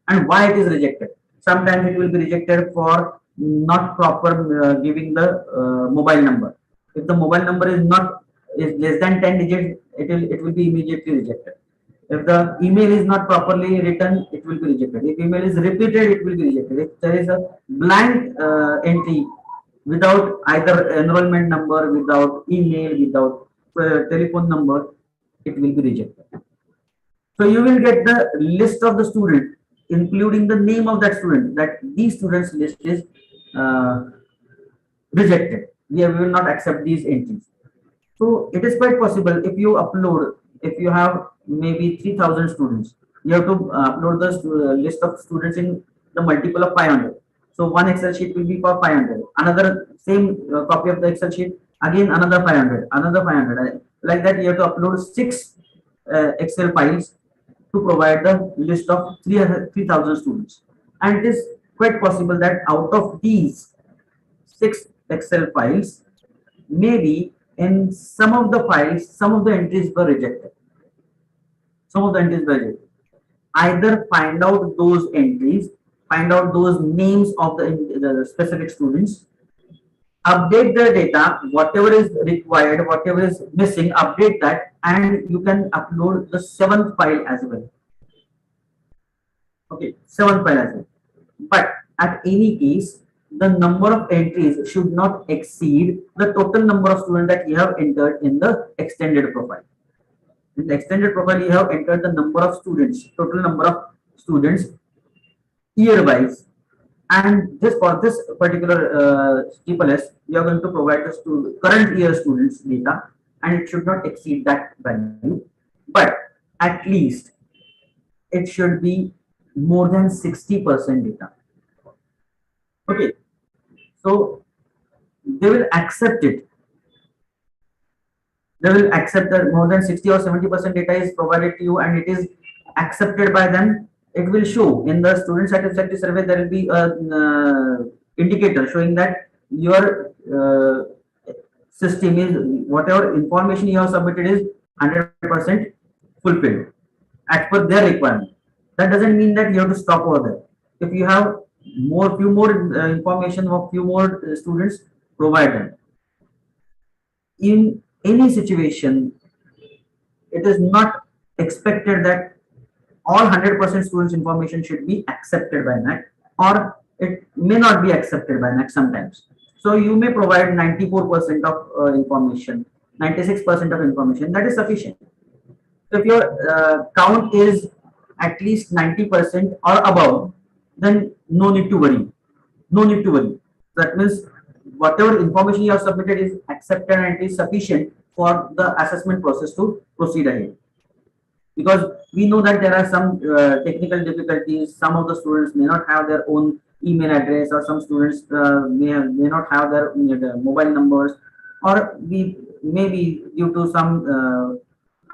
and why it is rejected. Sometimes it will be rejected for not proper giving the mobile number. If the mobile number is less than 10 digits, it will be immediately rejected. If the email is not properly written, it will be rejected. If email is repeated, it will be rejected. If there is a blank entry without either enrollment number, without email, without telephone number, it will be rejected. So you will get the list of the student, including the name of that student, that these students list is rejected. We will not accept these entries. So it is quite possible if you upload, if you have maybe 3,000 students, you have to upload the list of students in the multiple of 500. So one Excel sheet will be for 500. Another same copy of the Excel sheet again another 500, another 500. Like that, you have to upload six Excel files to provide the list of 3,000 students. And it is quite possible that out of these six Excel files, maybe in some of the files, some of the entries were rejected. Some of the entries were rejected. Either find out those entries, find out those names of the specific students, update the data, whatever is required, whatever is missing, update that, and you can upload the seventh file as well. Okay, seventh file as well. But at any case, the number of entries should not exceed the total number of students that you have entered in the extended profile. In the extended profile, you have entered the number of students, total number of students year wise, and just for this particular triple S, you are going to provide the current year students data, and it should not exceed that value, but at least it should be more than 60% data. Okay, so they will accept it. They will accept that more than 60 or 70% data is provided to you and it is accepted by them. It will show in the student satisfaction survey, there will be a indicator showing that your system is, whatever information you have submitted is 100% fulfilled as per their requirement. That doesn't mean that you have to stop over there. If you have few more information of few more students, provide them. In any situation, it is not expected that all 100% students information should be accepted by NAAC, or it may not be accepted by NAAC sometimes. So you may provide 94% of information, 96% of information, that is sufficient. So if your count is at least 90% or above, then no need to worry. No need to worry. That means whatever information you have submitted is accepted and it is sufficient for the assessment process to proceed ahead. Because we know that there are some technical difficulties. Some of the students may not have their own email address, or some students may not have their mobile numbers, or maybe due to some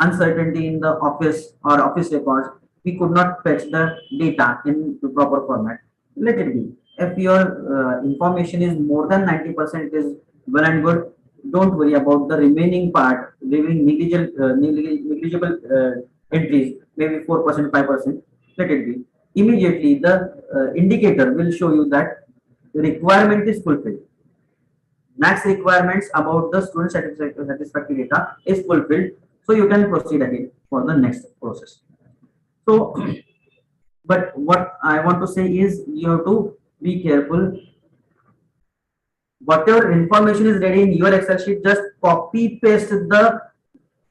uncertainty in the office or office records, we could not fetch the data in the proper format. Let it be. If your information is more than 90%, is well and good. Don't worry about the remaining part, remaining negligible entries, maybe 4%, 5%. Let it be. Immediately, the indicator will show you that the requirement is fulfilled. Next requirements about the student satisfactory data is fulfilled, so you can proceed ahead for the next process. So, but what I want to say is you have to be careful. Whatever information is ready in your Excel sheet, just copy paste the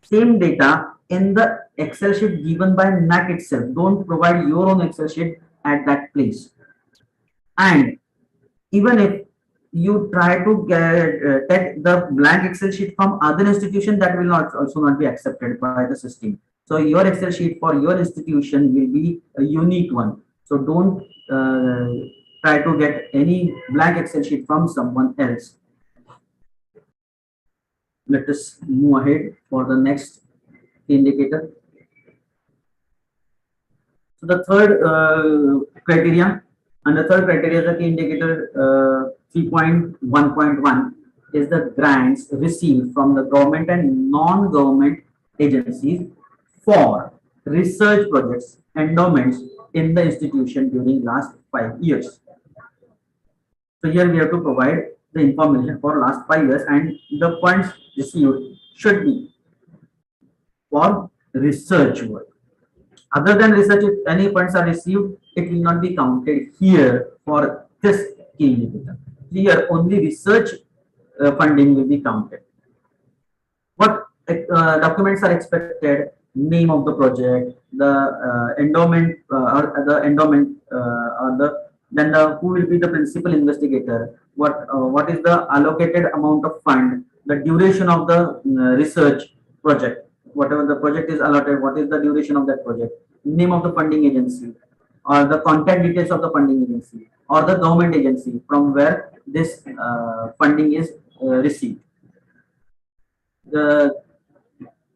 same data in the Excel sheet given by NAAC itself. Don't provide your own Excel sheet at that place. And even if you try to take the blank Excel sheet from other institution, that will also not be accepted by the system. So your Excel sheet for your institution will be a unique one. So don't try to get any blank Excel sheet from someone else. Let us move ahead for the next indicator. So the third criteria, and the third criteria, the key indicator 3.1.1 is the grants received from the government and non-government agencies for research projects, endowments in the institution during last 5 years. So here we have to provide the information for last 5 years, and the funds received should be for research work. Other than research, if any funds are received, it will not be counted here for this key indicator. Here only research funding will be counted. What documents are expected? Name of the project, the endowment, or the endowment, or then who will be the principal investigator? What is the allocated amount of fund? The duration of the research project. Whatever the project is allotted, what is the duration of that project? Name of the funding agency, or the contact details of the funding agency, or the government agency from where this funding is received. The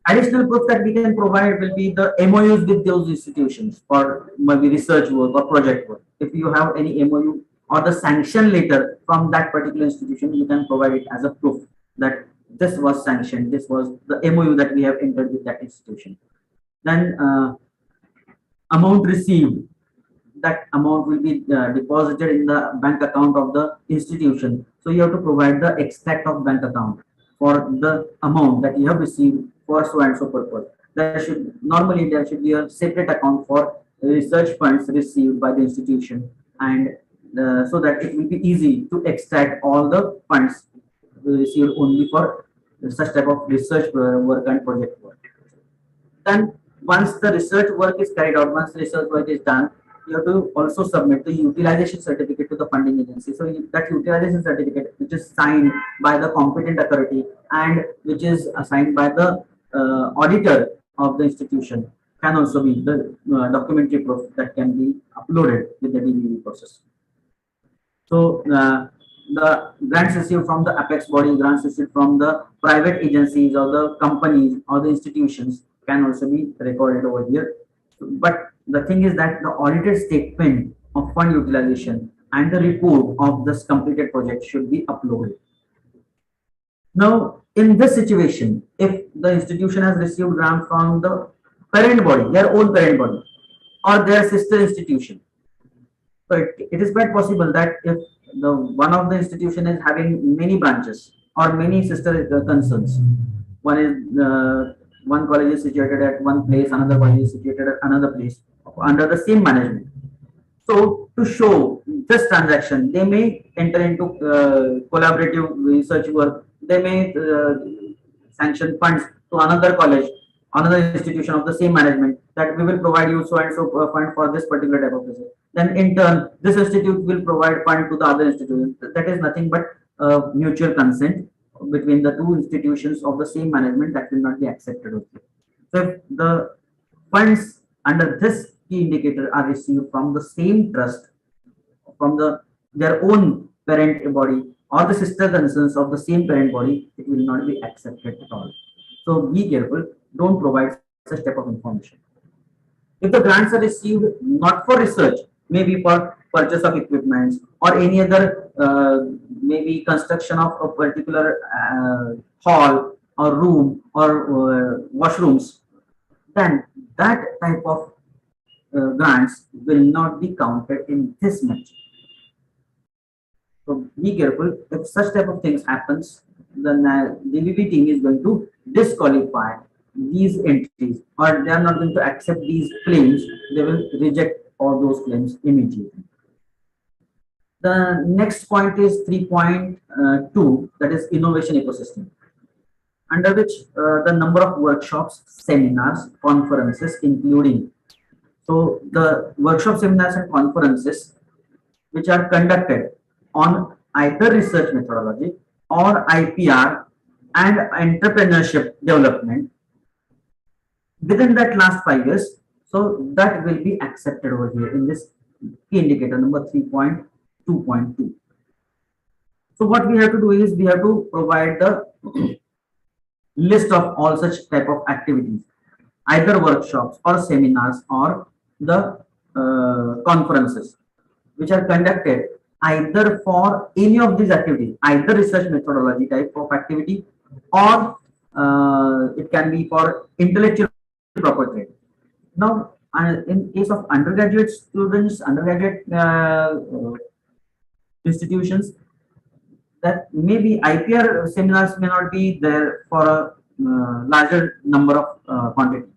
additional proof that we can provide will be the MOUs with those institutions for maybe research work or project work. If you have any MOU or the sanction letter from that particular institution, you can provide it as a proof that this was sanctioned, this was the MOU that we have entered with that institution. Then amount received, that amount will be deposited in the bank account of the institution. So you have to provide the extract of bank account for the amount that you have received for so and so purpose. There should be a separate account for research funds received by the institution, and so that it will be easy to extract all the funds received only for such type of research work and project work. Then once the research work is carried out, once the research work is done, you have to also submit the utilization certificate to the funding agency. So that utilization certificate, which is signed by the competent authority and which is assigned by the auditor of the institution, can also be the documentary proof that can be uploaded with the DBV process. So the grants received from the apex body, grants received from the private agencies or the companies or the institutions can also be recorded over here. But the thing is that the audited statement of fund utilization and the report of this completed project should be uploaded. Now, in this situation, if the institution has received grant from the parent body, their own parent body, or their sister institution, so it is quite possible that if the one of the institution is having many branches or many sister concerns, one is one college is situated at one place, another college is situated at another place under the same management. So to show this transaction, they may enter into collaborative research work. They may sanction funds to another college, another institution of the same management, that we will provide you so and so fund for this particular type of research. Then in turn, this institute will provide fund to the other institution. That is nothing but mutual consent between the two institutions of the same management that will not be accepted. Okay. So if the funds under this key indicator are received from the same trust, from their own parent body or the sister concerns of the same parent body, it will not be accepted at all. So be careful, don't provide such type of information. If the grants are received not for research, maybe for purchase of equipments or any other maybe construction of a particular hall or room or washrooms, then that type of grants will not be counted in this much. So be careful. If such type of things happens, then DBP team is going to disqualify these entries, or they are not going to accept these claims. They will reject all those claims immediately. The next point is 3.2, that is innovation ecosystem, under which the number of workshops, seminars, conferences, including, so the workshop, seminars and conferences which are conducted on either research methodology or IPR and entrepreneurship development within that last 5 years, so that will be accepted over here in this key indicator number 3.2.2. So what we have to do is we have to provide the list of all such type of activities, either workshops or seminars or the conferences which are conducted either for any of these activities, either research methodology type of activity or it can be for intellectual property. Now, in case of undergraduate students, undergraduate institutions, that maybe IPR seminars may not be there for a larger number of quantity,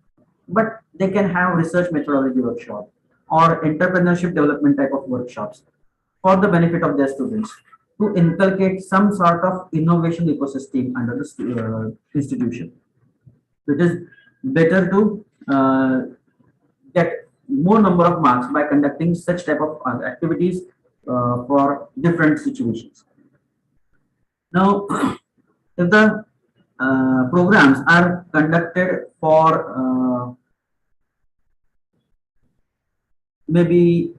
but they can have research methodology workshop or entrepreneurship development type of workshops for the benefit of their students to inculcate some sort of innovation ecosystem under the institution. It is better to get more number of marks by conducting such type of activities for different situations. Now, if the programs are conducted for maybe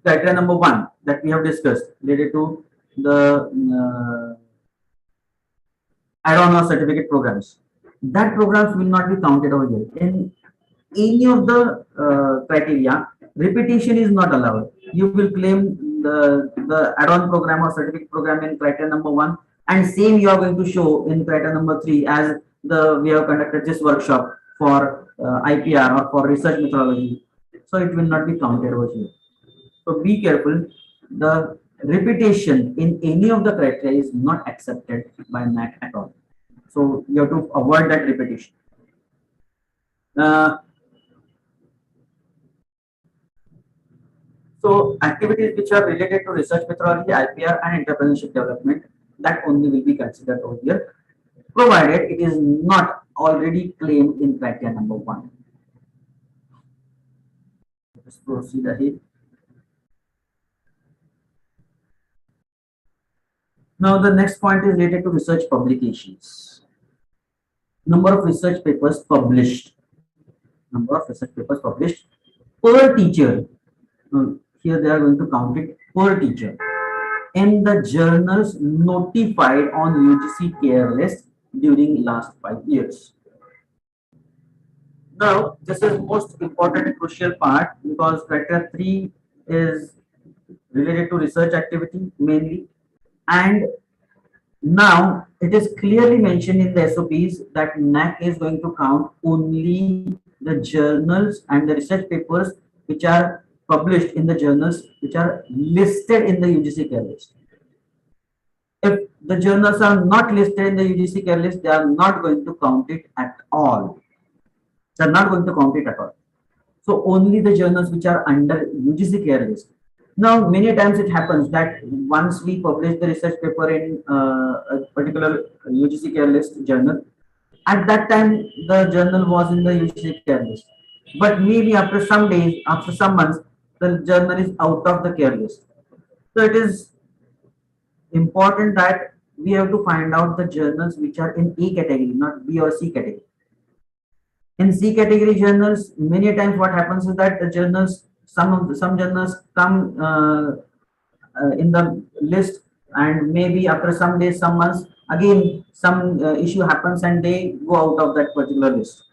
criteria number 1 that we have discussed related to the add-on or certificate programs. That programs will not be counted over here. In any of the criteria, repetition is not allowed. You will claim the add-on program or certificate program in criteria number 1, and same you are going to show in criteria number 3 as the we have conducted this workshop for IPR or for research methodology. So it will not be counted over here. So be careful. The repetition in any of the criteria is not accepted by NAAC at all. So you have to avoid that repetition. Uh, so activities which are related to research methodology, IPR, and entrepreneurship development, that only will be considered over here, provided it is not already claimed in criteria number 1. Let's proceed ahead. Now the next point is related to research publications. Number of research papers published. Number of research papers published per teacher. Here they are going to count it per teacher in the journals notified on UGC care list during last 5 years. Now this is most important and crucial part, because criteria 3 is related to research activity mainly, and now it is clearly mentioned in the SOPs that NAAC is going to count only the journals and the research papers which are published in the journals which are listed in the UGC care list. If the journals are not listed in the UGC care list, they are not going to count it at all. They are not going to count it at all. So only the journals which are under UGC care list. Now, many times it happens that once we publish the research paper in a particular UGC care list journal, at that time the journal was in the UGC care list. But maybe after some days, after some months, the journal is out of the care list. So it is important that we have to find out the journals which are in A category, not B or C category. In C category journals, many times what happens is that the journals, some journals come in the list, and maybe after some days, some months, again some issue happens and they go out of that particular list.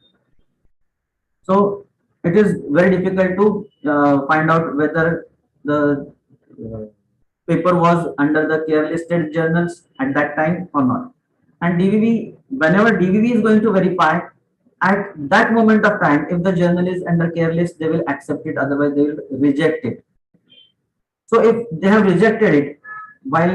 So it is very difficult to find out whether the paper was under the care listed journals at that time or not. And DVV, whenever DVV is going to verify, at that moment of time, if the journal is under care list, they will accept it, otherwise they will reject it. So if they have rejected it, while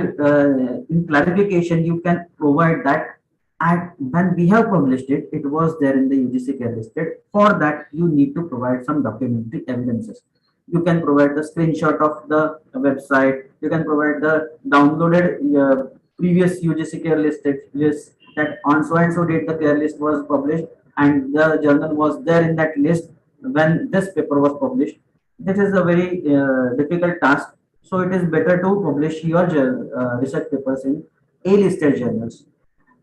in clarification you can provide that, and when we have published it, it was there in the UGC care listed. For that you need to provide some documentary evidences. You can provide the screenshot of the website, you can provide the downloaded previous UGC care listed list, that on so and so date the care list was published and the journal was there in that list when this paper was published. This is a very difficult task, so it is better to publish your research papers in A-listed journals.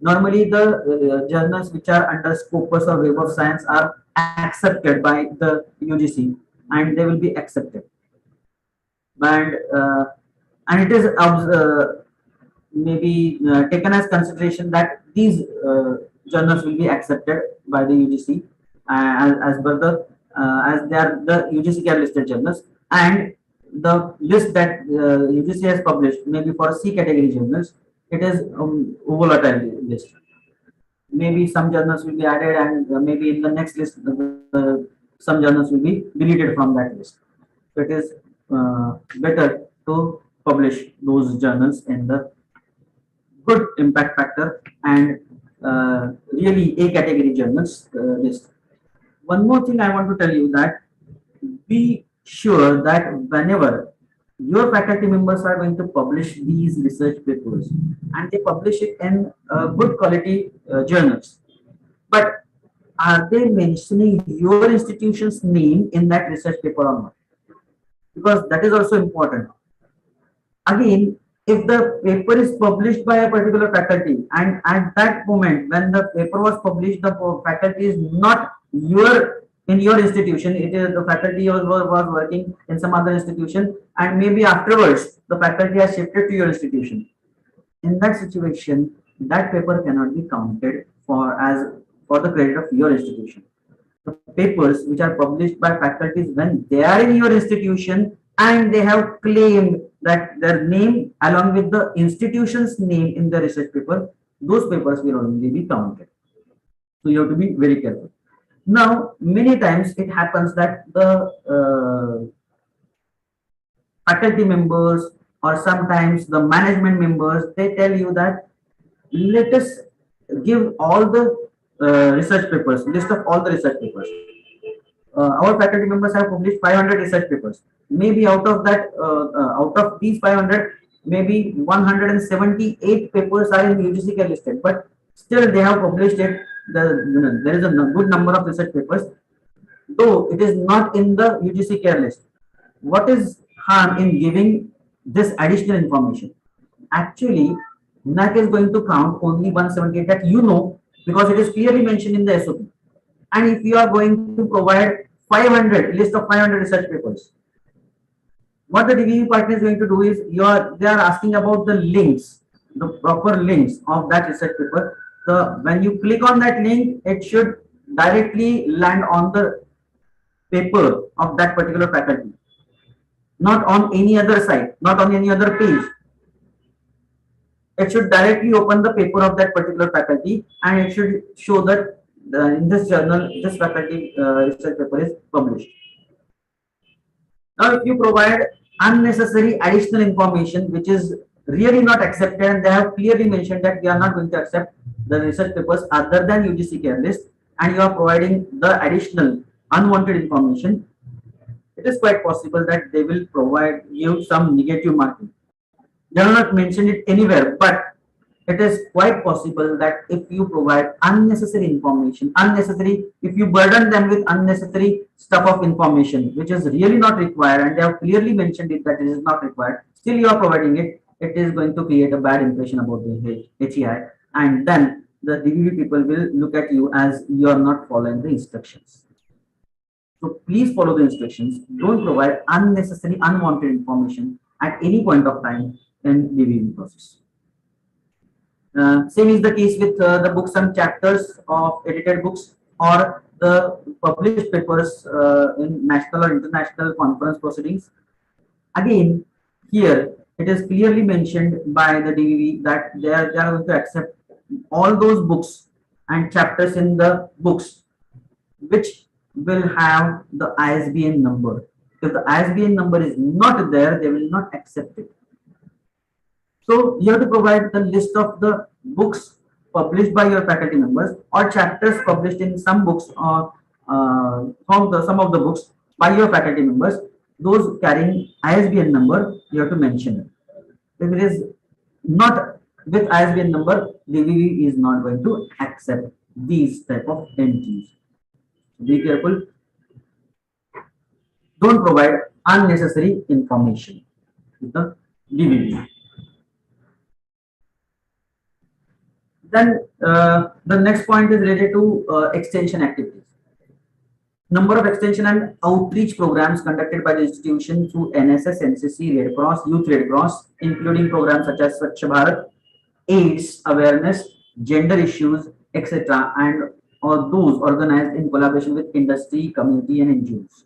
Normally the journals which are under Scopus or Web of Science are accepted by the UGC, and they will be accepted, and it is maybe taken as consideration that these journals will be accepted by the UGC as per the as they are the UGC care listed journals, and the list that UGC has published maybe for C category journals, it is volatile list. Maybe some journals will be added, and maybe in the next list some journals will be deleted from that list. So it is better to publish those journals in the good impact factor and really A category journals list. One more thing I want to tell you, that be sure that whenever your faculty members are going to publish these research papers, and they publish it in good quality journals, but are they mentioning your institution's name in that research paper or not? Because that is also important. Again, if the paper is published by a particular faculty, and at that moment when the paper was published, the faculty is not in your institution, it is the faculty was working in some other institution, and maybe afterwards the faculty has shifted to your institution. In that situation, that paper cannot be counted for the credit of your institution. The papers which are published by faculties when they are in your institution and they have claimed that their name along with the institution's name in the research paper, those papers will only be counted. So you have to be very careful. Now, many times it happens that the faculty members or sometimes the management members, they tell you that let us give all the research papers, list of all the research papers. Our faculty members have published 500 research papers. Maybe out of that, out of these 500, maybe 178 papers are in UGC care listed, but still they have published it. There is a good number of research papers, though it is not in the UGC care list. What is harm in giving this additional information? Actually, NAAC is going to count only 178 that you know, because it is clearly mentioned in the SOP. And if you are going to provide 500 list of 500 research papers, what the DVV partner is going to do is they are asking about the links, the proper links of that research paper. So when you click on that link, it should directly land on the paper of that particular faculty, not on any other site, not on any other page. It should directly open the paper of that particular faculty and it should show that in this journal, this faculty research paper is published. Now, if you provide unnecessary additional information which is really not accepted, and they have clearly mentioned that we are not going to accept the research papers other than UGC care list, and you are providing the additional unwanted information, it is quite possible that they will provide you some negative marking. They have not mentioned it anywhere, but it is quite possible that if you provide unnecessary information, if you burden them with unnecessary stuff of information, which is really not required, and they have clearly mentioned it that it is not required, still you are providing it, it is going to create a bad impression about the HEI, and then the DVV people will look at you as you are not following the instructions. So please follow the instructions. Don't provide unnecessary, unwanted information at any point of time in DVV process. Same is the case with the books and chapters of edited books or the published papers in national or international conference proceedings. Again, here it is clearly mentioned by the DVV that they are going to accept all those books and chapters in the books which will have the ISBN number. If the ISBN number is not there, they will not accept it. So you have to provide the list of the books published by your faculty members or chapters published in some books or some of the books by your faculty members. Those carrying ISBN number, you have to mention it. If it is not with ISBN number, DVV is not going to accept these type of entries. Be careful. Don't provide unnecessary information with the DVV. Then the next point is related to extension activities. Number of extension and outreach programs conducted by the institution through NSS, NCC, Red Cross, Youth Red Cross, including programs such as Swachh Bharat, AIDS awareness, gender issues, etc., and those organized in collaboration with industry, community, and NGOs.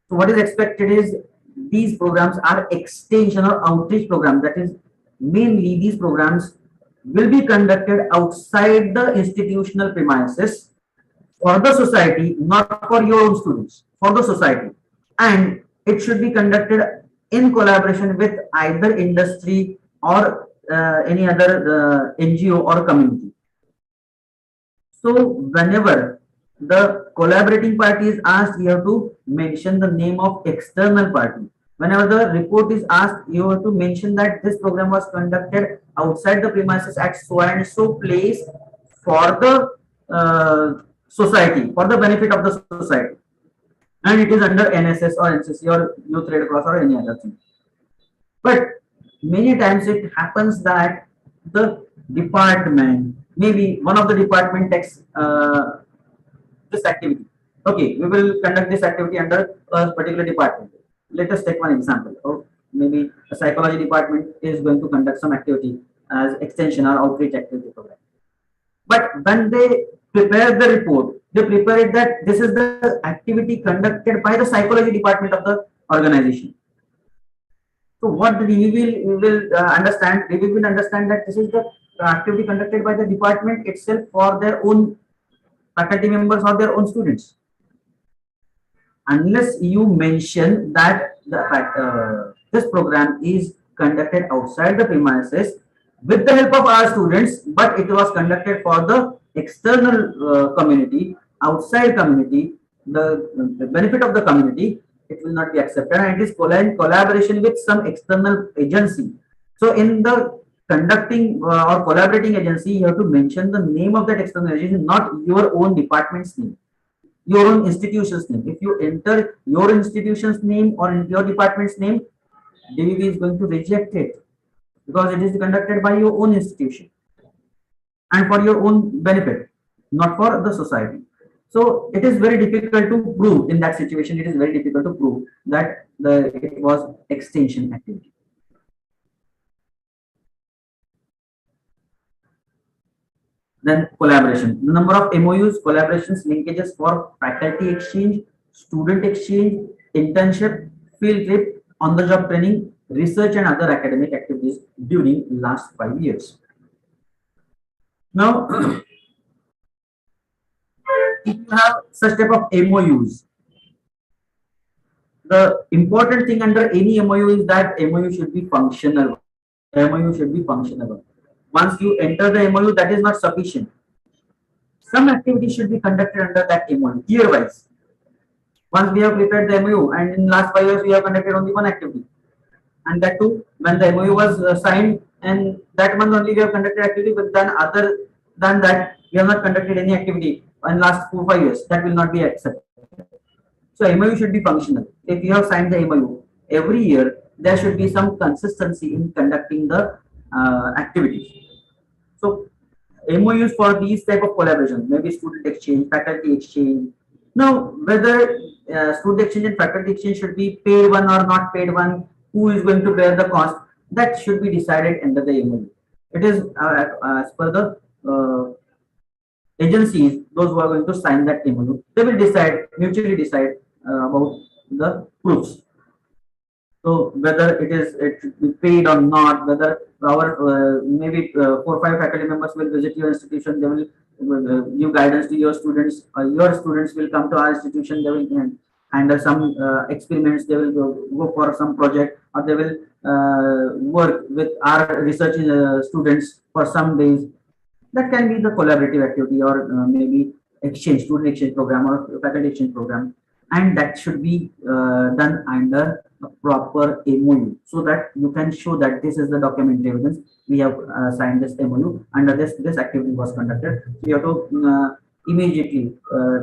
So what is expected is these programs are extension or outreach programs. That is, mainly these programs will be conducted outside the institutional premises for the society, not for your own students, for the society. And it should be conducted in collaboration with either industry or any other NGO or community. So whenever the collaborating party is asked, you have to mention the name of external party. Whenever the report is asked, you have to mention that this program was conducted outside the premises at so and so place for the society, for the benefit of the society. And it is under NSS or NCC or Youth Red Cross or any other thing. But many times it happens that the department, maybe one of the department takes this activity. Okay, we will conduct this activity under a particular department. Let us take one example. Or maybe a psychology department is going to conduct some activity as extension or outreach activity program. But when they prepare the report, they prepare it that this is the activity conducted by the psychology department of the organization. So what we will understand, we will understand that this is the activity conducted by the department itself for their own faculty members or their own students. Unless you mention that this program is conducted outside the premises with the help of our students, but it was conducted for the external community, outside community, the benefit of the community, it will not be accepted, and it is in collaboration with some external agency. So in the conducting or collaborating agency, you have to mention the name of that external agency, not your own department's name, your own institution's name. If you enter your institution's name or your department's name, DVV is going to reject it because it is conducted by your own institution and for your own benefit, not for the society. So it is very difficult to prove in that situation. It is very difficult to prove that it was extension activity. Then collaboration. The number of MOUs, collaborations, linkages for faculty exchange, student exchange, internship, field trip, on-the-job training, research and other academic activities during last 5 years. Now, if you have such type of MOUs, the important thing under any MOU is that MOU should be functional. MOU should be functional. Once you enter the MOU, that is not sufficient. Some activity should be conducted under that MOU, year-wise. Once we have prepared the MOU, and in last 5 years we have conducted only one activity, and that too when the MOU was signed, and that month only we have conducted activity. But then other than that, we have not conducted any activity in last 4-5 years. That will not be accepted. So MOU should be functional. If you have signed the MOU, every year there should be some consistency in conducting the activities. So MOUs for these type of collaboration, maybe student exchange, faculty exchange. Now, whether student exchange and faculty exchange should be paid one or not paid one, who is going to bear the cost, that should be decided under the MOU. It is as per the agencies, those who are going to sign that MOU, they will decide, mutually decide about the proofs. So whether it should be paid or not, whether our maybe 4-5 faculty members will visit your institution, they will give guidance to your students. Your students will come to our institution, they will handle some experiments, they will go for some project, or they will work with our research students for some days. That can be the collaborative activity, or maybe exchange, student exchange program or faculty exchange program, and that should be done under a proper MOU, so that you can show that this is the document evidence, we have signed this MOU, under this activity was conducted. So you have to immediately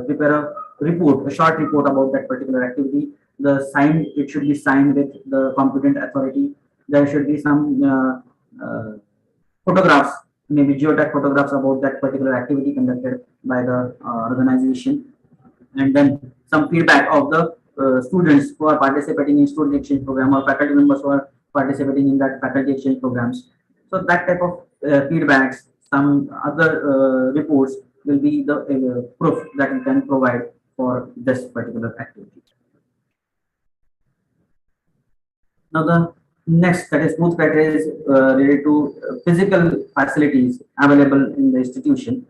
prepare a report, a short report about that particular activity. It should be signed with the competent authority. There should be some photographs, maybe geotag photographs about that particular activity conducted by the organization, and then some feedback of the students who are participating in student exchange program, or faculty members who are participating in that faculty exchange programs. So that type of feedbacks, some other reports will be the proof that you can provide for this particular activity. Now the next, that is fourth criteria, is related to physical facilities available in the institution.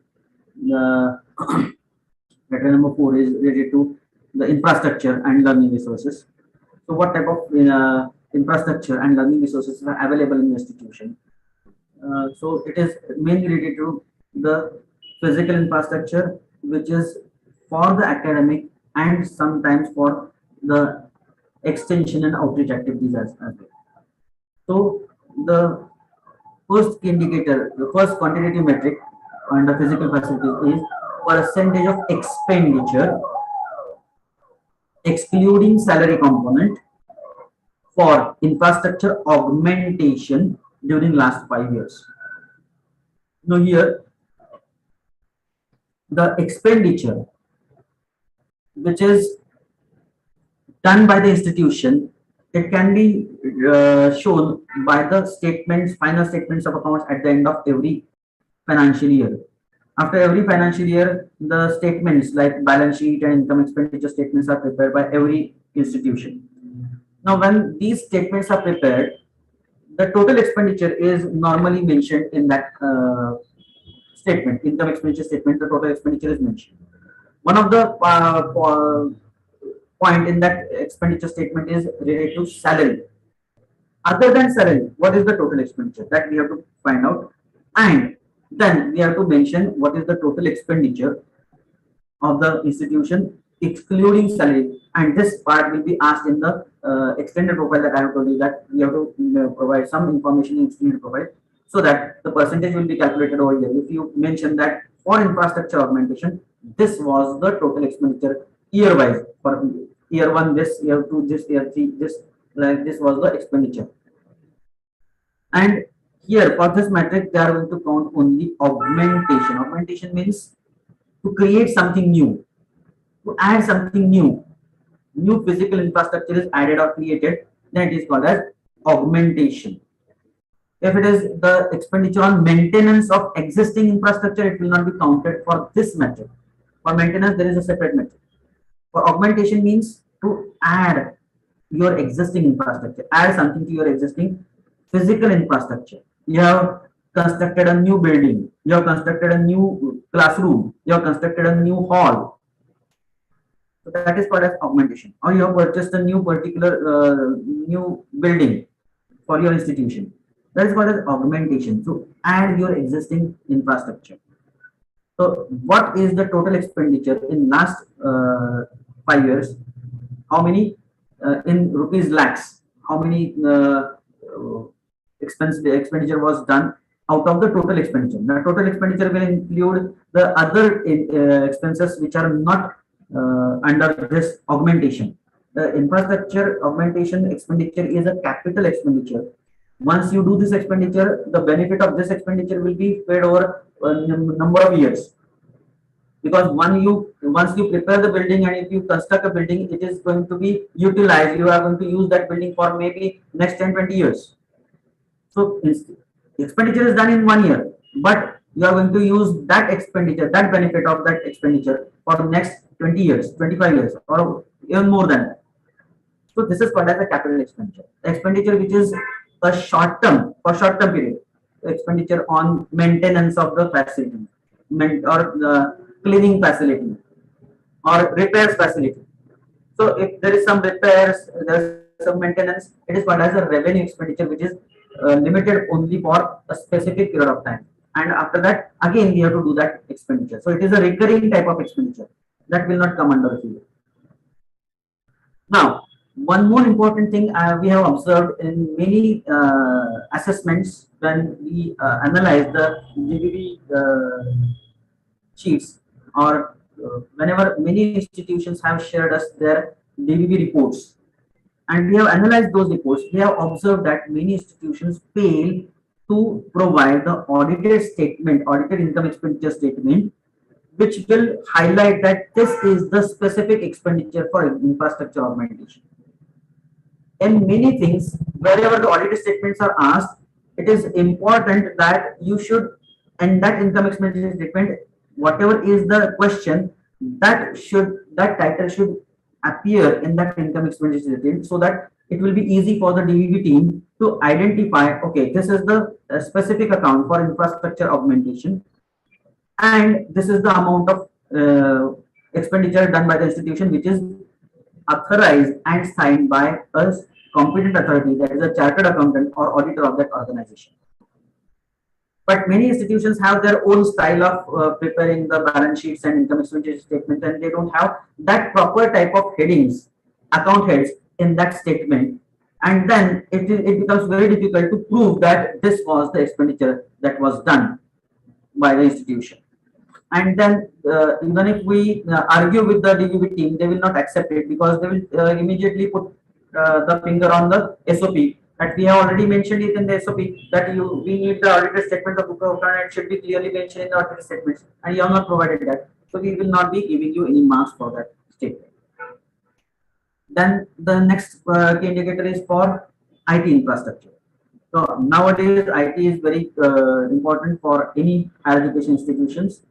Criteria number 4 is related to the infrastructure and learning resources. So what type of infrastructure and learning resources are available in the institution? So it is mainly related to the physical infrastructure, which is for the academic and sometimes for the extension and outreach activities as well. So the first indicator, the first quantitative metric under physical facilities is percentage of expenditure excluding salary component for infrastructure augmentation during last 5 years. Now here, the expenditure which is done by the institution It can be shown by the statements, final statements of accounts at the end of every financial year. After every financial year, the statements like balance sheet and income expenditure statements are prepared by every institution. Now, when these statements are prepared, the total expenditure is normally mentioned in that statement, income expenditure statement. The total expenditure is mentioned. One of the point in that expenditure statement is related to salary. Other than salary, what is the total expenditure that we have to find out, and then we have to mention what is the total expenditure of the institution excluding salary, and this part will be asked in the extended profile that I have told you, that we have to provide some information in extended profile, so that the percentage will be calculated over here. If you mention that for infrastructure augmentation, this was the total expenditure year wise, for year 1 this, year 2 this, year 3 this, like this was the expenditure. And here for this metric they are going to count only augmentation. Augmentation means to create something new, to add something new. New physical infrastructure is added or created, then it is called as augmentation. If it is the expenditure on maintenance of existing infrastructure, it will not be counted for this metric. For maintenance, there is a separate metric. For augmentation means to add your existing infrastructure, add something to your existing physical infrastructure. You have constructed a new building, you have constructed a new classroom, you have constructed a new hall. So that is called as augmentation. Or you have purchased a new particular new building for your institution. That is called as augmentation. So add your existing infrastructure. So what is the total expenditure in last 5 years? How many in rupees lakhs? How many expenditure was done out of the total expenditure? The total expenditure will include the other expenses which are not under this augmentation. The infrastructure augmentation expenditure is a capital expenditure. Once you do this expenditure, the benefit of this expenditure will be paid over a number of years. Because once you prepare the building and if you construct a building, it is going to be utilized. You are going to use that building for maybe next 10-20 years. So expenditure is done in 1 year, but you are going to use that expenditure, that benefit of that expenditure for the next 20 years, 25 years, or even more than that. So this is called as a capital expenditure. Expenditure which is a short term, for short term period, expenditure on maintenance of the facility, or the cleaning facility, or repairs facility. So if there is some repairs, there is some maintenance, it is called as a revenue expenditure, which is limited only for a specific period of time. And after that, again we have to do that expenditure. So it is a recurring type of expenditure that will not come under here. Now, one more important thing we have observed in many assessments when we analyze the DVV sheets, or whenever many institutions have shared us their DVV reports, and we have analyzed those reports, we have observed that many institutions fail to provide the audited statement, audited income expenditure statement, which will highlight that this is the specific expenditure for infrastructure augmentation. In many things, wherever the audited statements are asked, it is important that you should, and that income expenditure statement, whatever is the question, that title should appear in that income expenditure statement, so that it will be easy for the DVV team to identify, okay, this is the specific account for infrastructure augmentation, and this is the amount of expenditure done by the institution, which is authorized and signed by a competent authority, that is a chartered accountant or auditor of that organization. But many institutions have their own style of preparing the balance sheets and income expenditure statement, and they don't have that proper type of headings, account heads in that statement. And then it becomes very difficult to prove that this was the expenditure that was done by the institution. And then even if we argue with the DVB team, they will not accept it, because they will immediately put the finger on the SOP, that we have already mentioned it in the SOP, that we need the audited statement of book of account, and it should be clearly mentioned in the audited statements, and you have not provided that, so we will not be giving you any marks for that statement. Then the next key indicator is for IT infrastructure. So nowadays, IT is very important for any higher education institutions,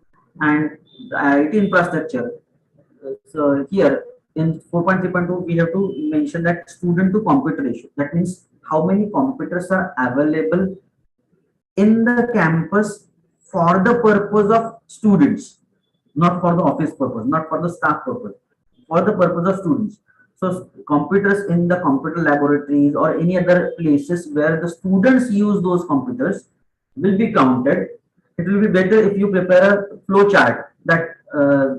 and the IT infrastructure. So here in 4.3.2, we have to mention that student to computer ratio. That means how many computers are available in the campus for the purpose of students, not for the office purpose, not for the staff purpose, for the purpose of students. So computers in the computer laboratories or any other places where the students use those computers will be counted. It will be better if you prepare a flow chart that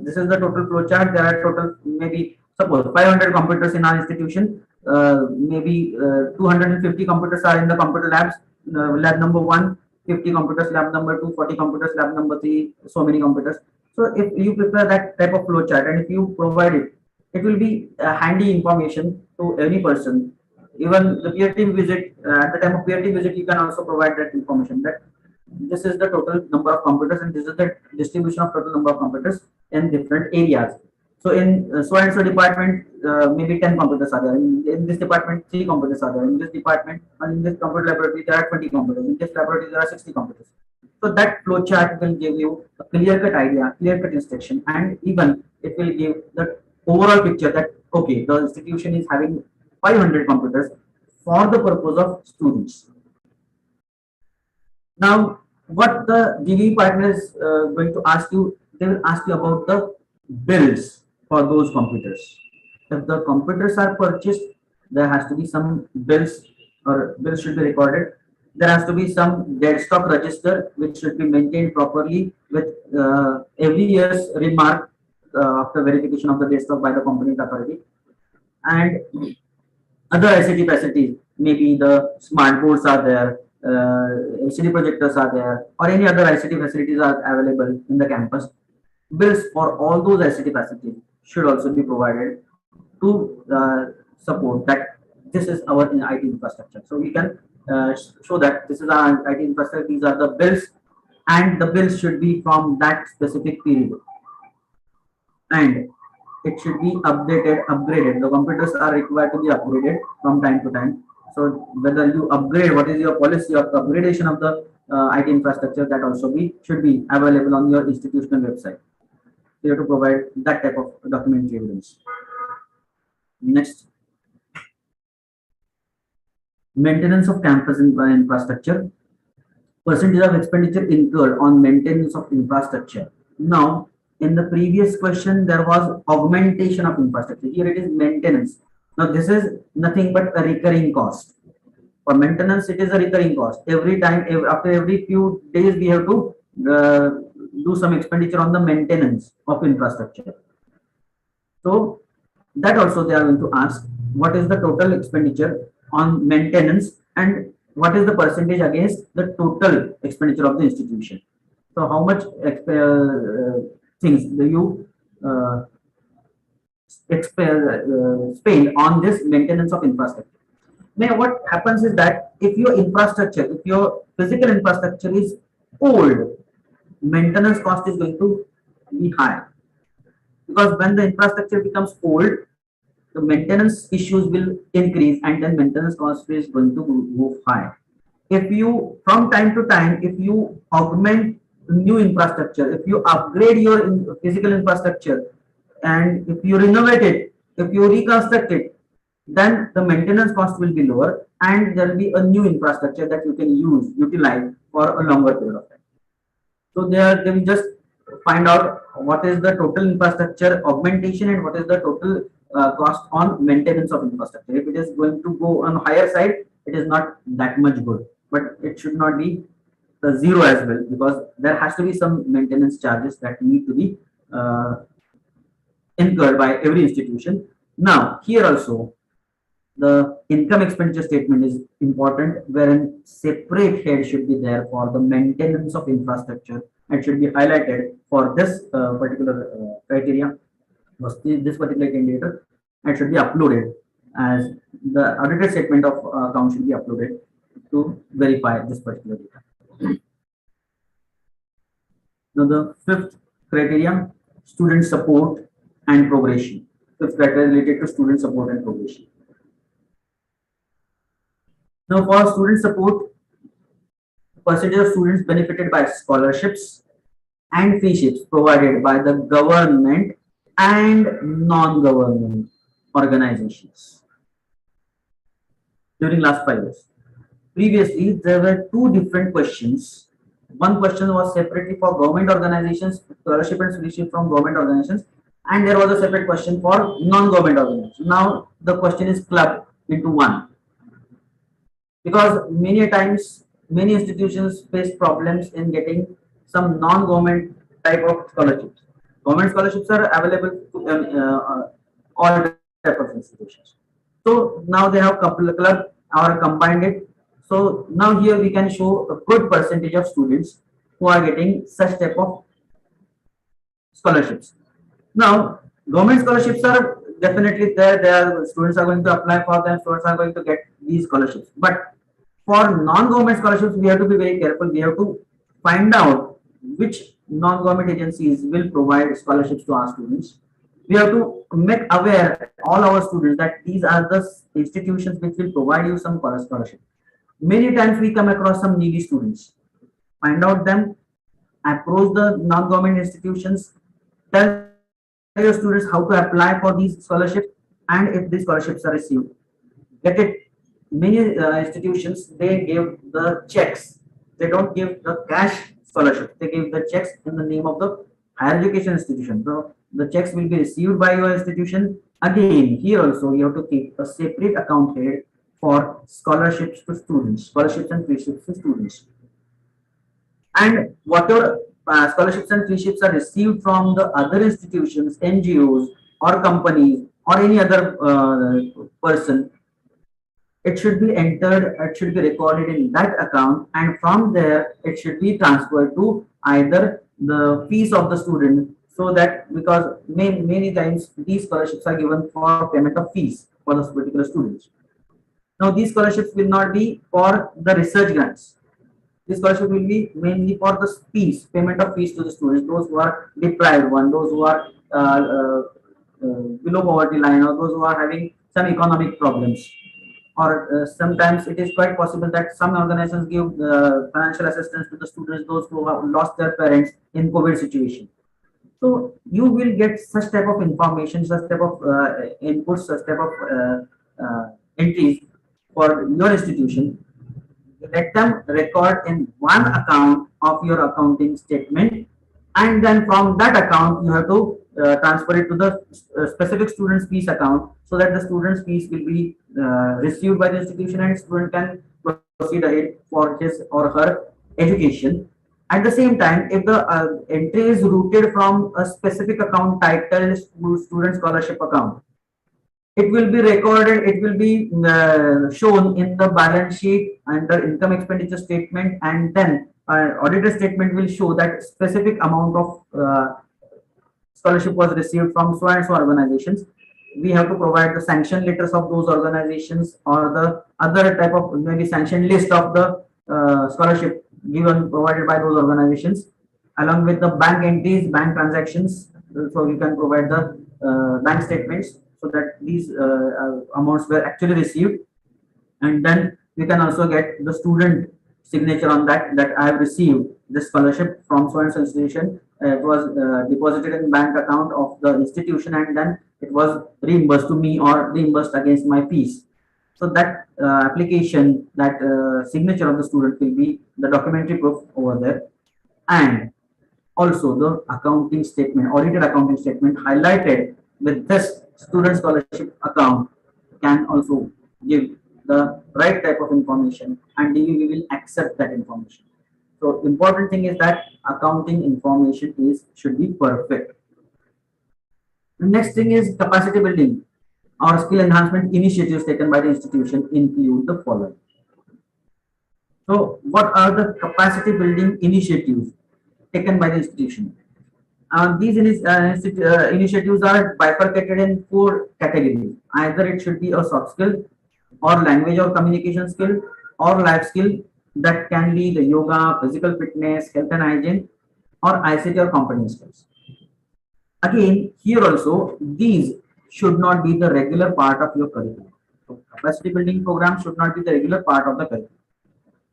this is the total flow chart. There are total maybe suppose 500 computers in our institution. Maybe 250 computers are in the computer labs. Lab number one, 50 computers, lab number two, 40 computers, lab number three, so many computers. So if you prepare that type of flow chart and if you provide it, it will be handy information to any person. Even the peer team visit, at the time of peer team visit, you can also provide that information that this is the total number of computers and this is the distribution of total number of computers in different areas. So in so and so department, maybe 10 computers are there. In this department, 3 computers are there. In this department, and in this computer laboratory, there are 20 computers. In this laboratory, there are 60 computers. So that flow chart will give you a clear-cut idea, clear-cut instruction, and even it will give the overall picture that okay, the institution is having 500 computers for the purpose of students. Now, what the DV partner is going to ask you, they will ask you about the bills for those computers. If the computers are purchased, there has to be some bills or bills should be recorded. There has to be some dead stock register which should be maintained properly with every year's remark after verification of the dead stock by the competent authority. And other ICT facilities, maybe the smart boards are there, LCD projectors are there, or any other ICT facilities are available in the campus. Bills for all those ICT facilities should also be provided to support that this is our IT infrastructure. So we can show that this is our IT infrastructure, these are the bills, and the bills should be from that specific period. And it should be updated, upgraded. The computers are required to be upgraded from time to time. So whether you upgrade, what is your policy of upgradation of the IT infrastructure, that also be should be available on your institutional website. You have to provide that type of documentary evidence. Next, maintenance of campus infrastructure. Percentage of expenditure incurred on maintenance of infrastructure. Now, in the previous question, there was augmentation of infrastructure. Here it is maintenance. Now, this is nothing but a recurring cost. For maintenance, it is a recurring cost. Every time, after every few days, we have to do some expenditure on the maintenance of infrastructure. So, that also they are going to ask what is the total expenditure on maintenance and what is the percentage against the total expenditure of the institution. So how much things do you spend on this maintenance of infrastructure? Now what happens is that if your infrastructure, if your physical infrastructure is old, maintenance cost is going to be high, because when the infrastructure becomes old, the maintenance issues will increase and then maintenance cost is going to move high. If you, from time to time, if you augment new infrastructure, if you upgrade your physical infrastructure, and if you renovate it, if you reconstruct it, then the maintenance cost will be lower and there will be a new infrastructure that you can utilize for a longer period of time. So they will just find out what is the total infrastructure augmentation and what is the total cost on maintenance of infrastructure. If it is going to go on higher side, it is not that much good, but it should not be zero as well, because there has to be some maintenance charges that need to be incurred by every institution. Now, here also, the income expenditure statement is important, wherein separate head should be there for the maintenance of infrastructure and should be highlighted for this particular criteria, this particular indicator, and should be uploaded as the audited statement of account should be uploaded to verify this particular data. Now, the fifth criteria, student support and progression. fifth criteria related to student support and progression. Now, for student support, percentage of students benefited by scholarships and fee ships provided by the government and non-government organizations during last 5 years. Previously, there were two different questions. One question was separately for government organizations, scholarship and fee ship from government organizations, and there was a separate question for non-government organizations. Now the question is clubbed into one, because many times many institutions face problems in getting some non-government type of scholarships. Government scholarships are available to all type of institutions. So now they have couple club or combined it. So now here we can show a good percentage of students who are getting such type of scholarships. Now, government scholarships are definitely there. There, students are going to apply for them. Students are going to get these scholarships. But for non-government scholarships, we have to be very careful. We have to find out which non-government agencies will provide scholarships to our students. We have to make aware all our students that these are the institutions which will provide you some scholarship. Many times we come across some needy students. Find out them, approach the non-government institutions, tell your students how to apply for these scholarships, and if these scholarships are received, get it. Many institutions, they give the checks. They don't give the cash scholarship. They give the checks in the name of the higher education institution. So the checks will be received by your institution. Again, here also you have to keep a separate account head for scholarships to students, scholarships and free ships to students. And whatever scholarships and free ships are received from the other institutions, NGOs or companies or any other person, it should be entered, it should be recorded in that account, and from there it should be transferred to either the fees of the student, so that because many times these scholarships are given for payment of fees for those particular students. Now these scholarships will not be for the research grants. This scholarship will be mainly for the fees, payment of fees to the students, those who are deprived one, those who are below poverty line, or those who are having some economic problems. Or sometimes it is quite possible that some organizations give financial assistance to the students, those who have lost their parents in COVID situation. So you will get such type of information, such type of inputs, such type of entries for your institution. Let them record in one account of your accounting statement, and then from that account you have to transfer it to the specific student's fees account, so that the student's fees will be received by the institution and student can proceed ahead for his or her education. At the same time, if the entry is routed from a specific account titled student scholarship account, it will be recorded, it will be shown in the balance sheet under income expenditure statement, and then auditor statement will show that specific amount of scholarship was received from so and so organizations. We have to provide the sanction letters of those organizations, or the other type of maybe sanction list of the scholarship given provided by those organizations, along with the bank entries, bank transactions. So you can provide the bank statements, so that these amounts were actually received. And then you can also get the student signature on that I have received this scholarship from so and so institution. It was deposited in bank account of the institution, and then it was reimbursed to me or reimbursed against my fees. So that application, that signature of the student will be the documentary proof over there. And also the accounting statement, audited accounting statement highlighted with this student scholarship account can also give the right type of information, and DVV will accept that information. So important thing is that accounting information should be perfect. The next thing is capacity building or skill enhancement initiatives taken by the institution include the following. So what are the capacity building initiatives taken by the institution? These initiatives are bifurcated in 4 categories. Either it should be a soft skill, or language or communication skill, or life skill, that can be the yoga, physical fitness, health and hygiene, or ICT or competence skills. Again, here also these should not be the regular part of your curriculum. So capacity building program should not be the regular part of the curriculum.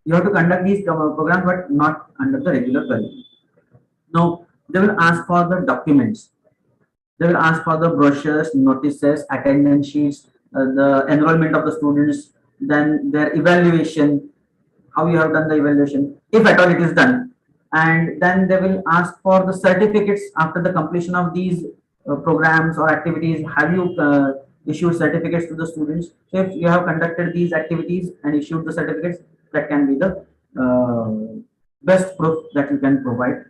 You have to conduct these programs, but not under the regular curriculum. Now, they will ask for the documents. They will ask for the brochures, notices, attendance sheets, the enrollment of the students, then their evaluation, how you have done the evaluation, if at all it is done. And then they will ask for the certificates after the completion of these programs or activities. Have you issued certificates to the students? So if you have conducted these activities and issued the certificates, that can be the best proof that you can provide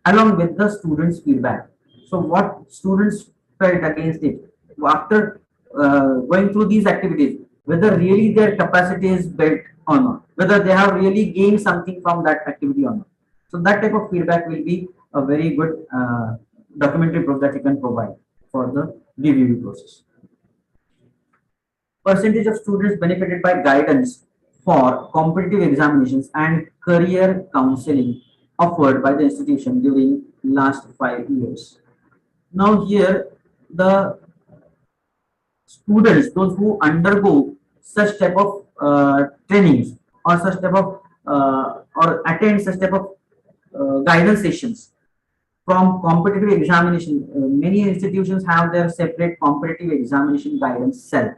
along with the students' feedback. So what students felt against it after going through these activities, whether really their capacity is built or not, whether they have really gained something from that activity or not. So that type of feedback will be a very good documentary proof that you can provide for the DVV process. Percentage of students benefited by guidance for competitive examinations and career counseling offered by the institution during last 5 years. Now here the students, those who undergo such type of trainings or such type of or attend such type of guidance sessions from competitive examination, many institutions have their separate competitive examination guidance cell.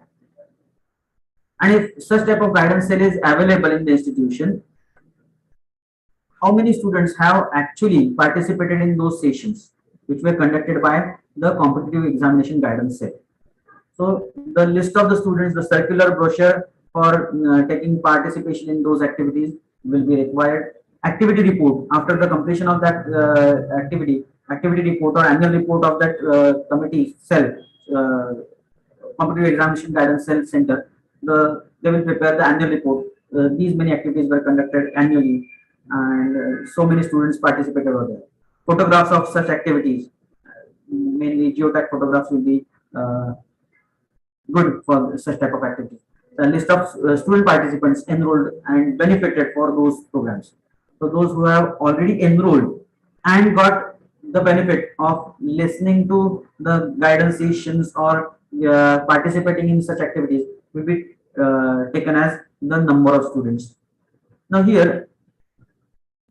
And if such type of guidance cell is available in the institution, how many students have actually participated in those sessions which were conducted by the competitive examination guidance cell? So the list of the students, the circular brochure for taking participation in those activities will be required. Activity report after the completion of that activity report or annual report of that committee cell, competitive examination guidance cell center, they will prepare the annual report. These many activities were conducted annually, and so many students participated over there. Photographs of such activities, mainly geotag photographs, will be good for such type of activities. The list of student participants enrolled and benefited for those programs. So those who have already enrolled and got the benefit of listening to the guidance sessions or participating in such activities will be taken as the number of students. Now here,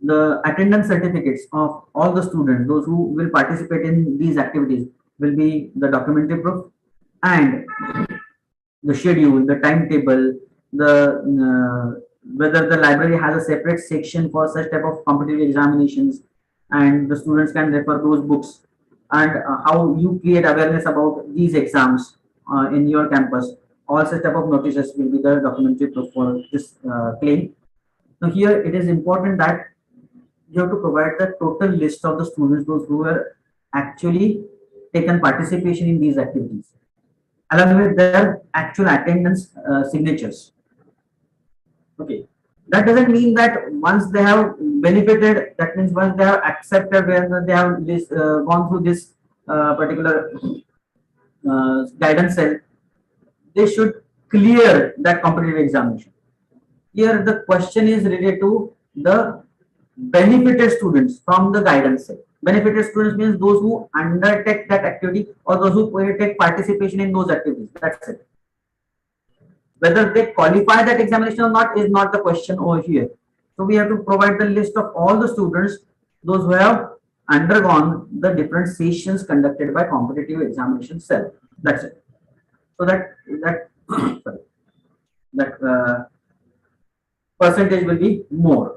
the attendance certificates of all the students, those who will participate in these activities, will be the documentary proof, and the schedule, the timetable, whether the library has a separate section for such type of competitive examinations, and the students can refer those books, and how you create awareness about these exams in your campus. All such type of notices will be the documentary proof for this claim. Now here it is important that you have to provide the total list of the students, those who were actually taken participation in these activities, along with their actual attendance signatures. Okay, that doesn't mean that once they have benefited, that means once they have accepted, where they have gone through this particular guidance cell, they should clear that competitive examination. Here the question is related to the benefited students from the guidance cell. Benefited students means those who undertake that activity or those who take participation in those activities. That's it. Whether they qualify that examination or not is not the question over here. So we have to provide the list of all the students, those who have undergone the different sessions conducted by competitive examination cell. That's it. So sorry, that percentage will be more.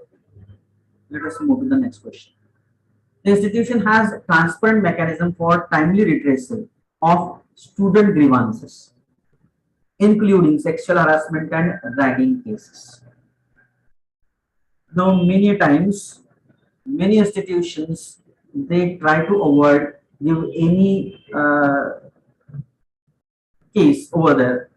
Let us move to the next question. The institution has a transparent mechanism for timely redressal of student grievances, including sexual harassment and ragging cases. Now, many times, many institutions, they try to avoid give any case over there.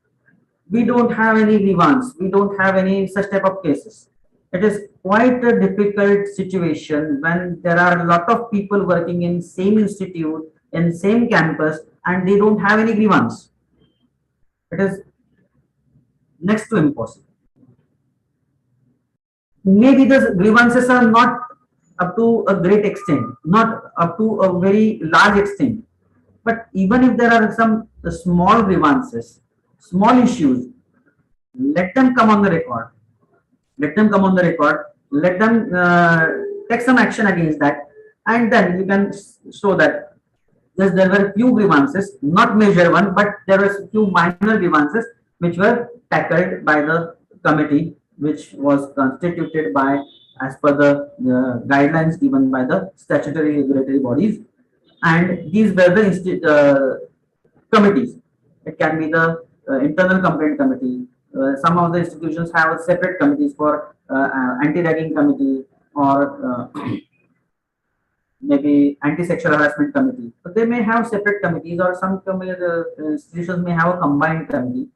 We don't have any grievance. We don't have any such type of cases. It is quite a difficult situation when there are a lot of people working in same institute, in same campus, and they don't have any grievance. It is next to impossible. Maybe the grievances are not up to a great extent, not up to a very large extent, But even if there are some small grievances, small issues, let them come on the record. Let them come on the record. Let them take some action against that, and then you can show that yes, there were few grievances, not major one, but there were few minor grievances which were tackled by the committee, which was constituted by as per the guidelines given by the statutory regulatory bodies, and these were the committees. It can be the internal complaint committee. Some of the institutions have separate committees for anti-ragging committee or maybe anti-sexual harassment committee. So they may have separate committees, or some institutions may have a combined committee,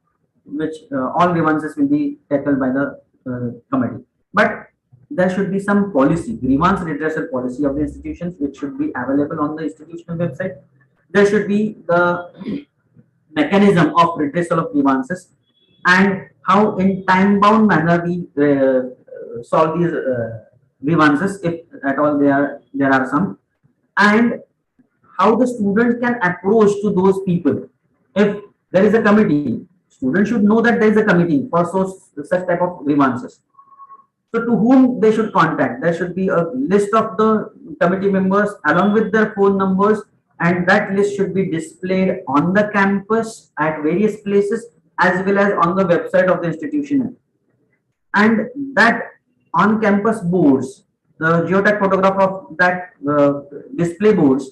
which all grievances will be tackled by the committee. But there should be some policy, grievance redressal policy of the institutions, which should be available on the institutional website. There should be the mechanism of redressal of grievances, and how in time bound manner we solve these grievances, if at all there are some, and how the student can approach to those people. If there is a committee, students should know that there is a committee for such type of grievances. So to whom they should contact? There should be a list of the committee members along with their phone numbers, and that list should be displayed on the campus at various places as well as on the website of the institution. And that on campus boards, the geotag photograph of that display boards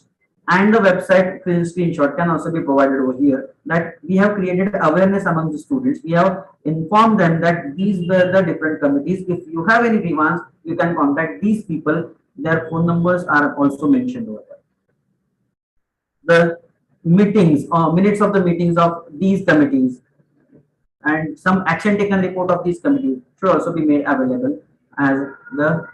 and the website screenshot can also be provided over here, that we have created awareness among the students. We have informed them that these were the different committees. If you have any grievance, you can contact these people. Their phone numbers are also mentioned over there. The meetings or minutes of the meetings of these committees and some action taken report of these committees should also be made available as the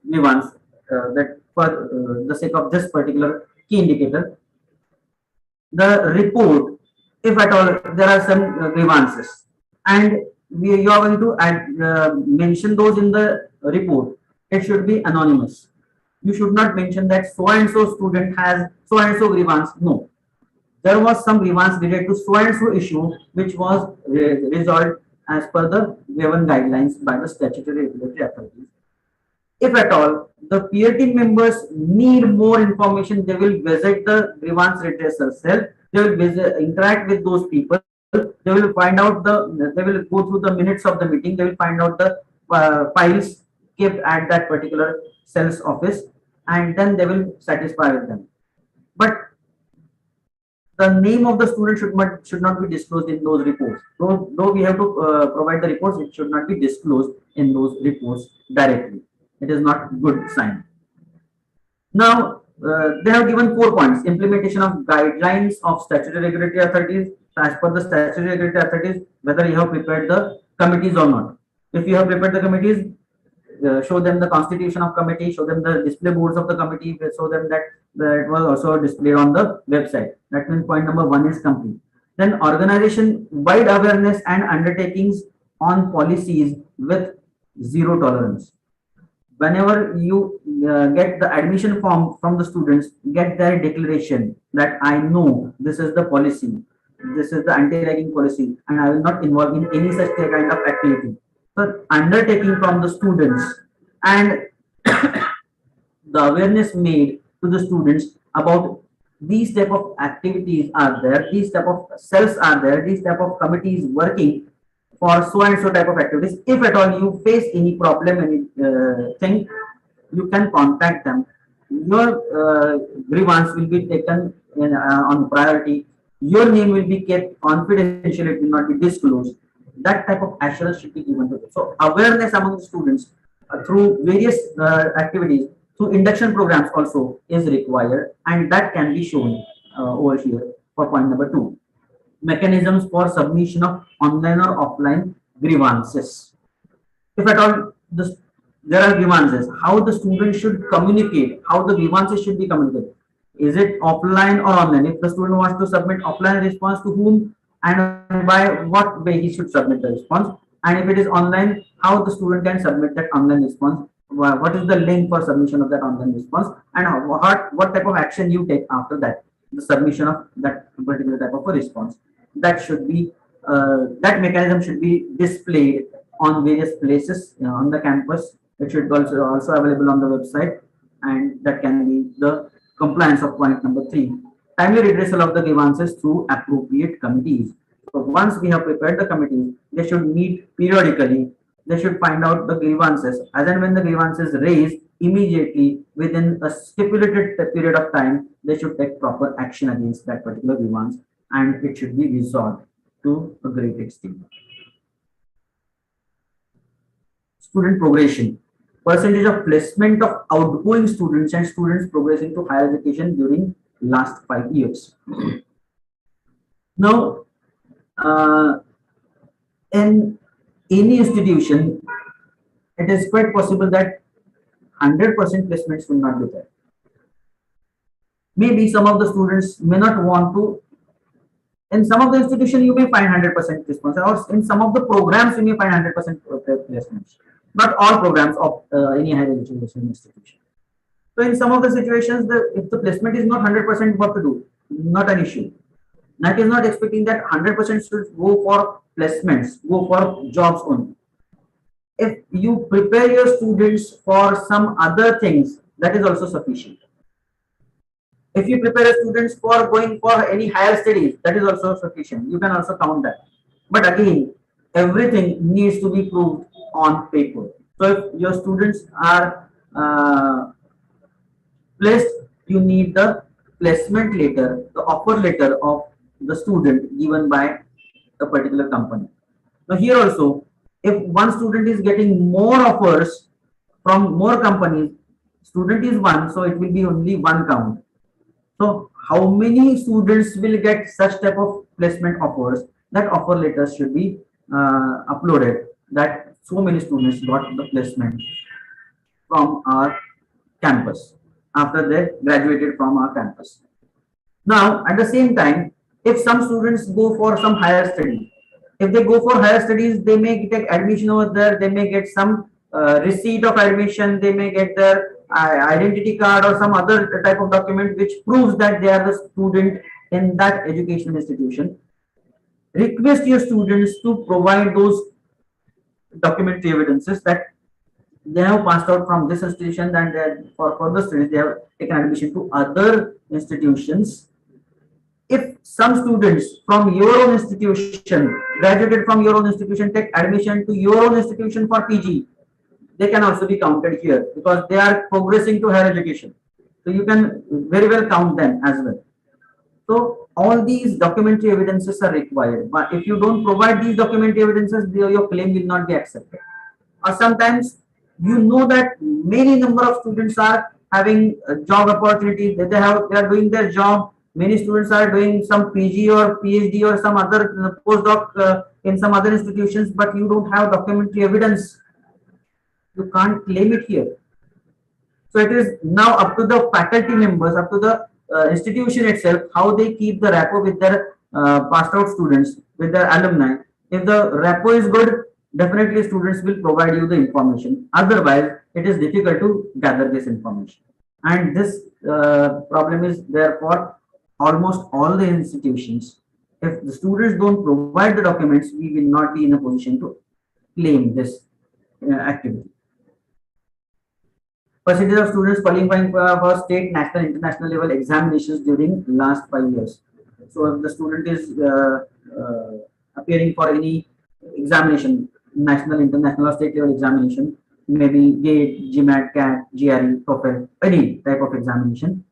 grievance that for the sake of this particular key indicator. The report, if at all there are some grievances, and you are going to mention those in the report, it should be anonymous. You should not mention that so and so student has so and so grievance. No, there was some grievance related to so and so issue which was resolved as per the given guidelines by the statutory regulatory authorities. If at all the peer team members need more information, they will visit the grievance redressal cell. They will interact with those people. They will find out they will go through the minutes of the meeting. They will find out the files kept at that particular cell's office, and then they will satisfy with them. But the name of the student should not be disclosed in those reports. Though we have to provide the reports, it should not be disclosed in those reports directly. It is not good sign. Now, they have given 4 points: implementation of guidelines of statutory regulatory authorities. As per the statutory regulatory authorities, whether you have prepared the committees or not. If you have prepared the committees, show them the constitution of committee, show them the display boards of the committee, show them that it was also displayed on the website. That means point number 1 is complete. Then organization wide awareness and undertakings on policies with zero tolerance. Whenever you get the admission form from the students, get their declaration that I know this is the policy, this is the anti-ragging policy, and I will not involve in any such kind of activity. So undertaking from the students, and the awareness made to the students about these type of activities are there, these type of cells are there, these type of committees working for so and so type of activities. If at all you face any problem, anything, you can contact them. Your grievance will be taken on priority. Your name will be kept confidential, it will not be disclosed. That type of assurance should be given to them. So awareness among the students through various activities, through induction programs also is required, and that can be shown over here for point number 2. Mechanisms for submission of online or offline grievances. If at all there are grievances, how the student should communicate, how the grievances should be communicated. Is it offline or online? If the student wants to submit offline response, to whom and by what way he should submit the response? And if it is online, how the student can submit that online response? What is the link for submission of that online response? And what type of action you take after that? the submission of that particular type of a response. That should be that mechanism should be displayed on various places on the campus. It should also available on the website, and that can be the compliance of point number 3. Timely redressal of the grievances through appropriate committees. So once we have prepared the committees, they should meet periodically. They should find out the grievances. As and when the grievances raised, immediately within a stipulated period of time, they should take proper action against that particular grievance, and it should be resolved to a great extent. Student progression. Percentage of placement of outgoing students and students progressing to higher education during last 5 years. Now, in any institution, it is quite possible that 100% placements will not be there. Maybe some of the students may not want to. In some of the institution, you may find 100% response, or in some of the programs, you may find 100% placements. Not all programs of any higher education institution. So in some of the situations, if the placement is not 100%, what to do? Not an issue. NAAC is not expecting that 100% should go for placements, go for jobs only. If you prepare your students for some other things, that is also sufficient. If you prepare students for going for any higher studies, that is also sufficient. You can also count that. But again, everything needs to be proved on paper. So if your students are placed, you need the placement letter, the offer letter of the student given by a particular company. Now here also, if one student is getting more offers from more companies, student is one, so it will be only one count. So how many students will get such type of placement offers? That offer letter should be uploaded, that so many students got the placement from our campus after they graduated from our campus. Now at the same time, if some students go for some higher study, if they go for higher studies, they may get admission over there, they may get some receipt of admission, they may get their identity card or some other type of document which proves that they are the student in that educational institution. Request your students to provide those documentary evidences that they have passed out from this institution and for further studies they have taken admission to other institutions. If some students from your own institution, graduated from your own institution, take admission to your own institution for PG, they can also be counted here because they are progressing to higher education. So you can very well count them as well. So all these documentary evidences are required, but if you don't provide these documentary evidences, your claim will not be accepted. Or sometimes you know that many number of students are having job opportunities, they are doing their job. Many students are doing some PG or PhD or some other postdoc in some other institutions, but you don't have documentary evidence. You can't claim it here. So it is now up to the faculty members, up to the institution itself, how they keep the rapport with their passed out students, with their alumni. If the rapport is good, definitely students will provide you the information. Otherwise, it is difficult to gather this information. And this problem is there for almost all the institutions. If the students don't provide the documents, we will not be in a position to claim this activity. Percentage of students qualifying for state, national, international level examinations during last 5 years. So if the student is appearing for any examination, national, international, or state level examination, maybe GATE, GMAT, CAT, GRE, TOEFL, any type of examination.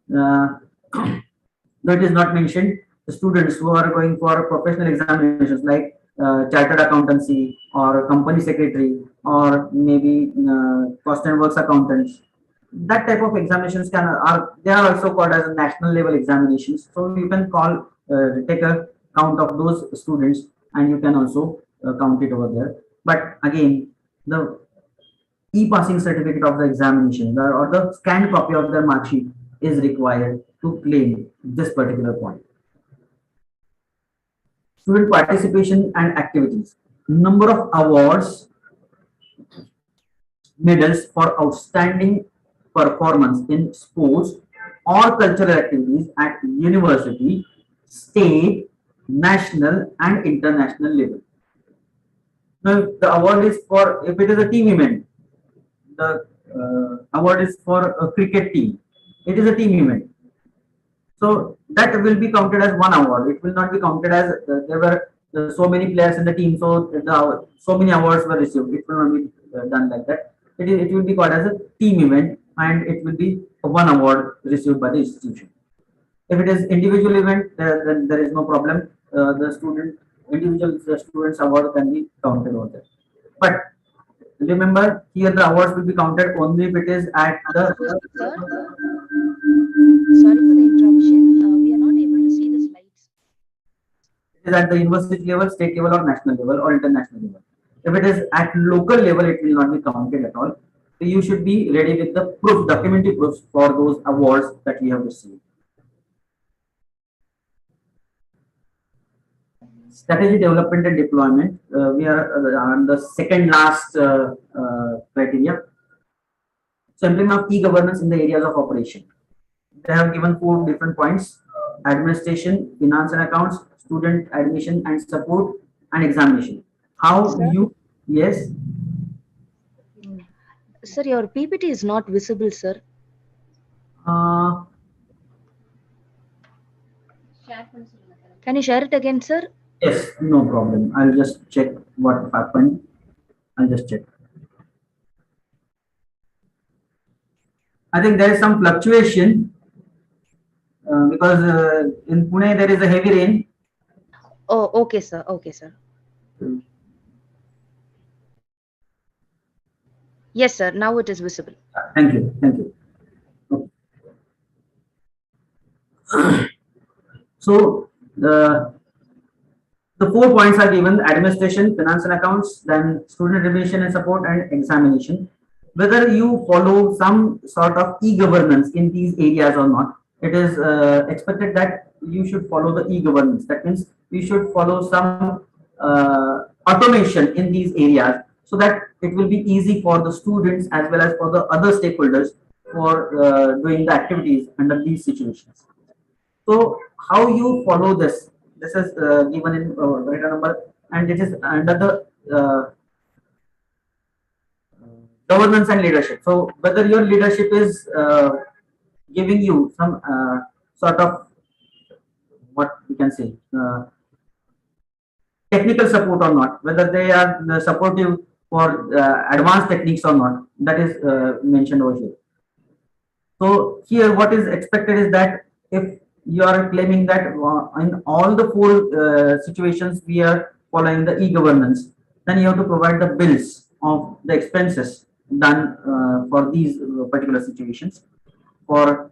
Though it is not mentioned, the students who are going for professional examinations like chartered accountancy or company secretary or maybe cost and works accountants, that type of examinations are also called as national level examinations. So you can take a count of those students and you can also count it over there. But again, the e-passing certificate of the examination or the scanned copy of their mark sheet is required to claim this particular point. Student participation and activities. Number of awards, medals for outstanding performance in sports, or cultural activities at university, state, national, and international level. Now, if the award is for, if it is a team event, the award is for a cricket team. It is a team event. So that will be counted as one award. It will not be counted as there were so many players in the team, so so many awards were received. It will not be done like that. It will be called as a team event, and it will be one award received by the institution. If it is individual event, then there is no problem. The individual students award can be counted over there. But remember, here the awards will be counted only if it is at the. Sir, sorry for the interruption. We are not able to see the slides. It is at the university level, state level, or national level, or international level. If it is at local level, it will not be counted at all. So you should be ready with the proof, documentary proofs for those awards that you have received. Strategy development and deployment. We are on the second last criteria. So implement of e-governance in the areas of operation. They have given 4 different points: administration, finance and accounts, student admission and support, and examination. How Sir? you, yes, Sir, your PPT is not visible, sir. uh, Can you share it again, sir? yes, no problem. I'll just check what happened. I'll just check. I think there is some fluctuation because in Pune there is a heavy rain. Oh, okay, sir. Okay, sir. Yes, sir. Now it is visible. Thank you. Thank you. Okay. So the 4 points are given: administration, finance and accounts, then student admission and support, and examination. Whether you follow some sort of e-governance in these areas or not, it is expected that you should follow the e-governance. That means you should follow some automation in these areas, so that it will be easy for the students as well as for the other stakeholders for doing the activities under these situations. So how you follow this? This is given in writer number, and it is under the governance and leadership. So whether your leadership is giving you some sort of, what we can say, technical support or not, whether they are supportive for advanced techniques or not, that is mentioned over here. So here what is expected is that if you are claiming that in all the 4 situations we are following the e-governance, then you have to provide the bills of the expenses done for these particular situations. For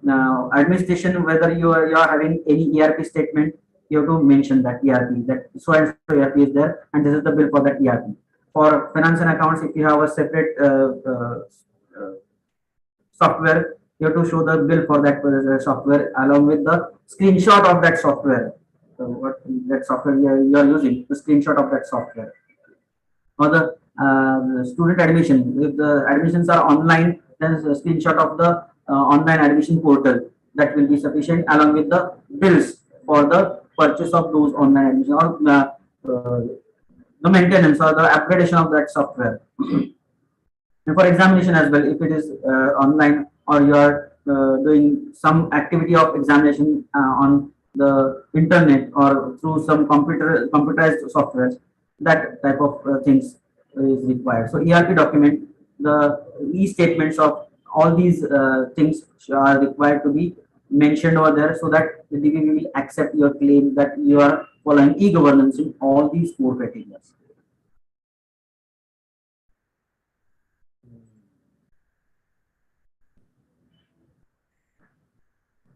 administration, whether you are having any ERP statement, you have to mention that ERP, that so and so ERP is there, and this is the bill for that ERP. For finance and accounts, if you have a separate software, you have to show the bill for that software along with the screenshot of that software. So what that software you are using, the screenshot of that software. Or the student admission, if the admissions are online, then a screenshot of the online admission portal, that will be sufficient, along with the bills for the purchase of those online admission, or the maintenance or the upgradation of that software. And for examination as well, if it is online, or you are doing some activity of examination on the internet or through some computerized software, that type of things is required. So ERP document, the e-statements of all these things are required to be mentioned over there, so that the DVV will accept your claim that you are following e-governance in all these 4 criteria.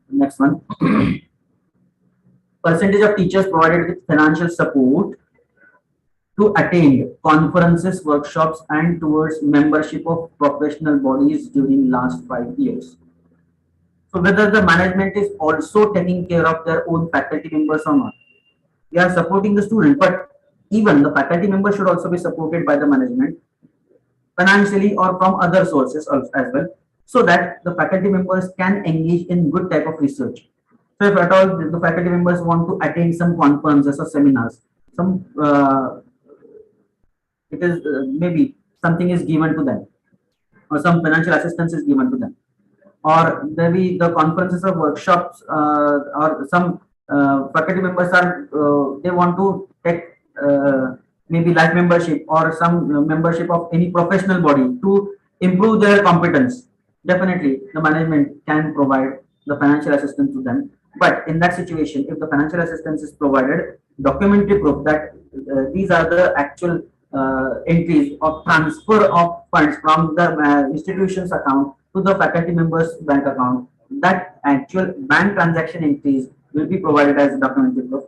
Next one. Percentage of teachers provided with financial support to attend conferences, workshops, and towards membership of professional bodies during last 5 years. So whether the management is also taking care of their own faculty members or not. We are supporting the student, but even the faculty members should also be supported by the management financially or from other sources as well. so that the faculty members can engage in good type of research. So if at all the faculty members want to attend some conferences or seminars, some it is maybe something is given to them, or some financial assistance is given to them, or maybe the conferences or workshops, or some faculty members are they want to take maybe life membership or some membership of any professional body to improve their competence. Definitely the management can provide the financial assistance to them, but in that situation, if the financial assistance is provided, documentary proof that these are the actual entries of transfer of funds from the institution's account to the faculty members bank account, that actual bank transaction entries will be provided as documentary proof,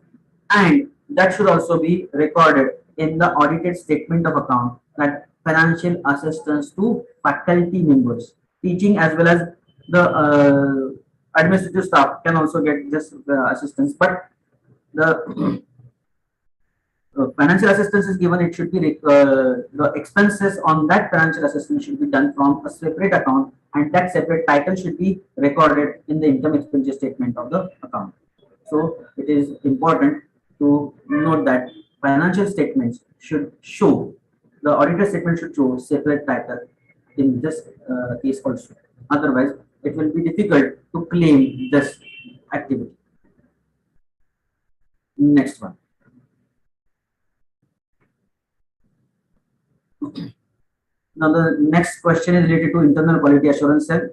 and that should also be recorded in the audited statement of account, that financial assistance to faculty members, teaching as well as the administrative staff can also get this assistance, but the financial assistance is given, it should be the expenses on that financial assistance should be done from a separate account, and that separate title should be recorded in the income expenditure statement of the account. So it is important to note that financial statements should show, the auditor statement should show separate title in this case also. Otherwise, it will be difficult to claim this activity. Next one. Now the next question is related to internal quality assurance cell,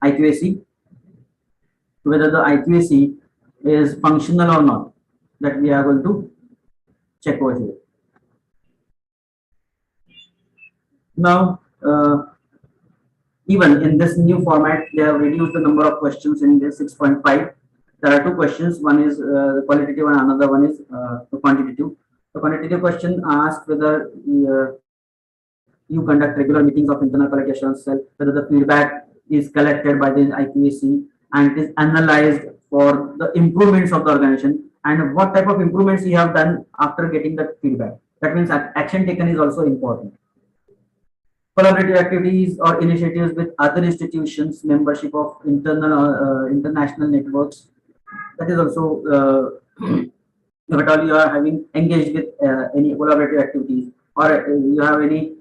IQAC, whether the IQAC is functional or not, that we are going to check over here. Now, even in this new format, they have reduced the number of questions in this 6.5. There are two questions. One is qualitative and another one is quantitative. The quantitative question asks whether you conduct regular meetings of internal quality assurance cell, whether the feedback is collected by the IQAC and it is analyzed for the improvements of the organization, and what type of improvements you have done after getting the feedback. That means action taken is also important. Collaborative activities or initiatives with other institutions, membership of international networks. That is also, if at all you are having engaged with any collaborative activities, or you have any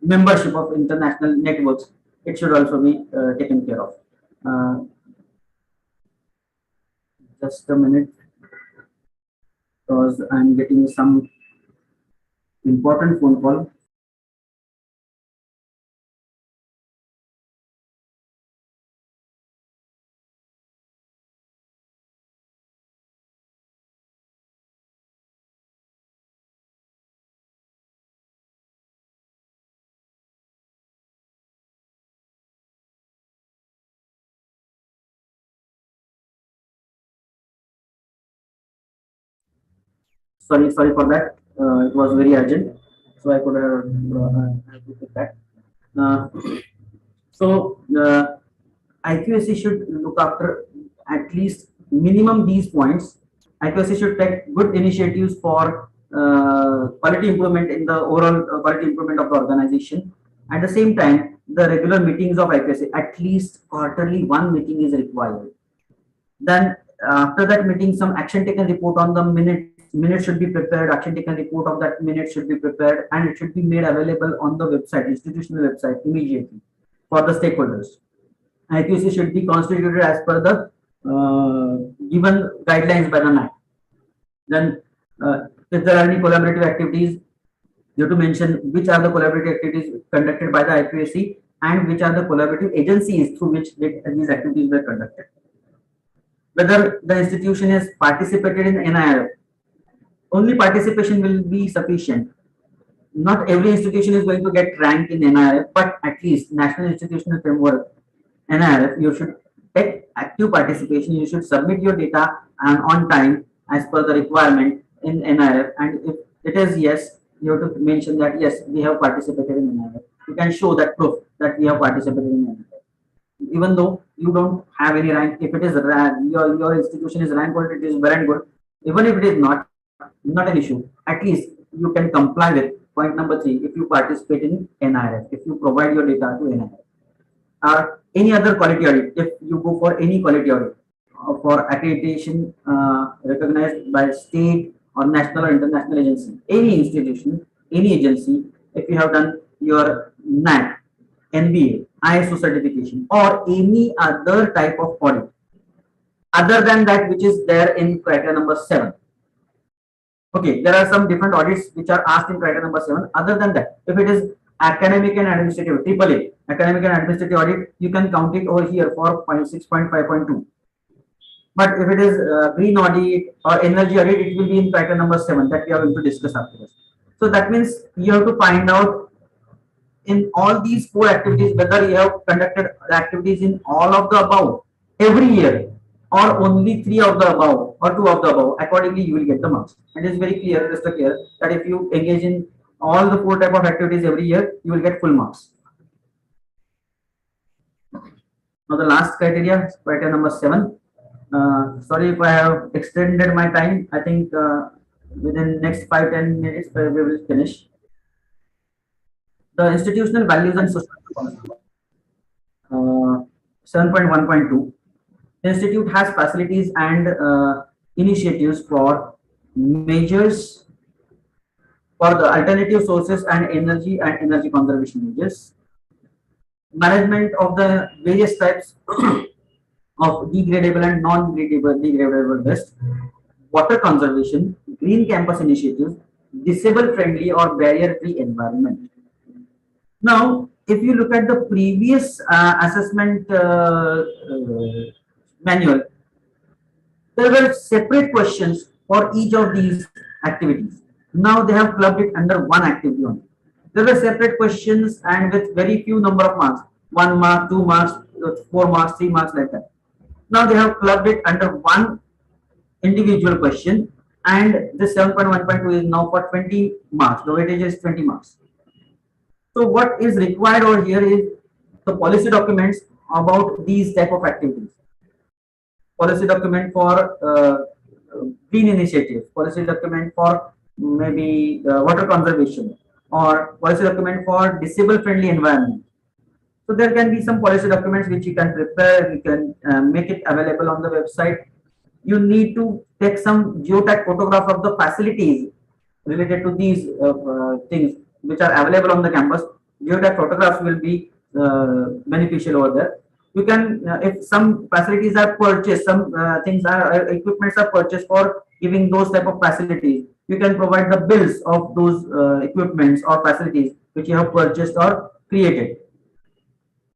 membership of international networks, it should also be taken care of. Just a minute, because I'm getting some important phone call. Sorry for that. It was very urgent, so I could have to take that. Uh, so the IQAC should look after at least minimum these points. IQAC should take good initiatives for quality improvement in the overall quality improvement of the organization. At the same time, the regular meetings of IQAC, at least quarterly one meeting is required. Then after that meeting, some action taken report on the minutes should be prepared. Action taken report of that minute should be prepared, and it should be made available on the website, institutional website, immediately for the stakeholders. IQC should be constituted as per the given guidelines by the NAAC. Then, if there are any collaborative activities, you have to mention which are the collaborative activities conducted by the IQAC and which are the collaborative agencies through which these activities were conducted. Whether the institution has participated in NIRF, only participation will be sufficient. Not every institution is going to get ranked in NIRF, but at least National Institutional Framework, NIRF, you should take active participation. You should submit your data and on time as per the requirement in NIRF. And if it is yes, you have to mention that yes, we have participated in NIRF. You can show that proof that we have participated in NIRF. Even though you don't have any rank, if it is your institution is rank it is well and good. Even if it is not an issue, at least you can comply with Point number 3, if you participate in NIRF, if you provide your data to NIRF, or any other quality audit, if you go for any quality audit for accreditation recognized by state or national or international agency, any institution, any agency, if you have done your NAAC, NBA, ISO certification, or any other type of audit, other than that which is there in criteria number 7. Okay, there are some different audits which are asked in criteria number 7. Other than that, if it is academic and administrative, triple A, academic and administrative audit, you can count it over here for 6.5.2. But if it is green audit or energy audit, it will be in criteria number 7 that we are going to discuss after this. So that means you have to find out in all these 4 activities whether you have conducted activities in all of the above every year, or only 3 of the above or 2 of the above. Accordingly, you will get the marks. And it is very clear, crystal clear, that if you engage in all the 4 type of activities every year, you will get full marks. Now the last criteria, criteria number 7. Sorry if I have extended my time. I think within next 5-10 minutes we will finish. The institutional values and social policy. 7.1.2. The institute has facilities and initiatives for measures for the alternative sources and energy conservation measures, management of the various types of degradable and non-degradable waste, water conservation, green campus initiatives, disabled friendly or barrier free environment. Now, if you look at the previous assessment manual, there were separate questions for each of these activities. Now they have clubbed it under one activity only. There were separate questions and with very few number of marks, 1 mark, 2 marks, 4 marks, 3 marks, like that. Now they have clubbed it under one individual question, and this 7.1.2 is now for 20 marks. The weightage is 20 marks. So what is required over here is the policy documents about these type of activities. Policy document for green initiatives, policy document for maybe water conservation, or policy document for disabled friendly environment. So there can be some policy documents which you can prepare, you can make it available on the website. You need to take some geotag photograph of the facilities related to these things which are available on the campus. Geotag photographs will be beneficial over there. You can, if some facilities are purchased, some things are equipments are purchased for giving those type of facilities, you can provide the bills of those equipments or facilities which you have purchased or created.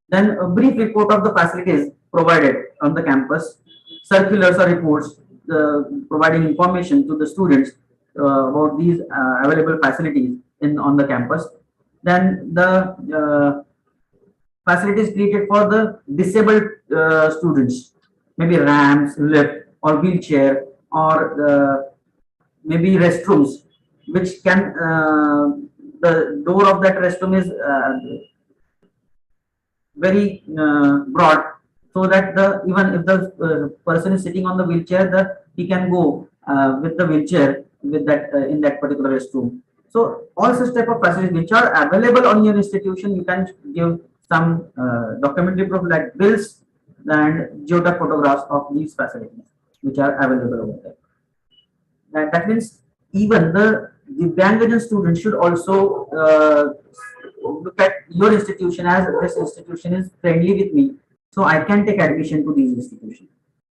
Then a brief report of the facilities provided on the campus, circulars or reports providing information to the students about these available facilities on the campus. Then the facilities created for the disabled students, maybe ramps, lift, or wheelchair, or maybe restrooms, which can the door of that restroom is very broad, so that even if the person is sitting on the wheelchair, he can go with the wheelchair with that in that particular restroom. So all such type of facilities which are available on your institution, you can give some documentary proof like bills and geotag photographs of these facilities which are available over there. That means even the Divyangajana students should also look at your institution as this institution is friendly with me, so I can take admission to these institutions.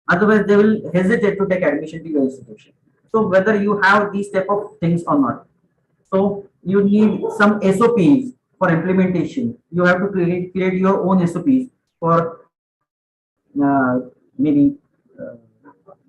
Otherwise, they will hesitate to take admission to your institution. So whether you have these type of things or not. So you need some SOPs for implementation. You have to create your own SOPs for maybe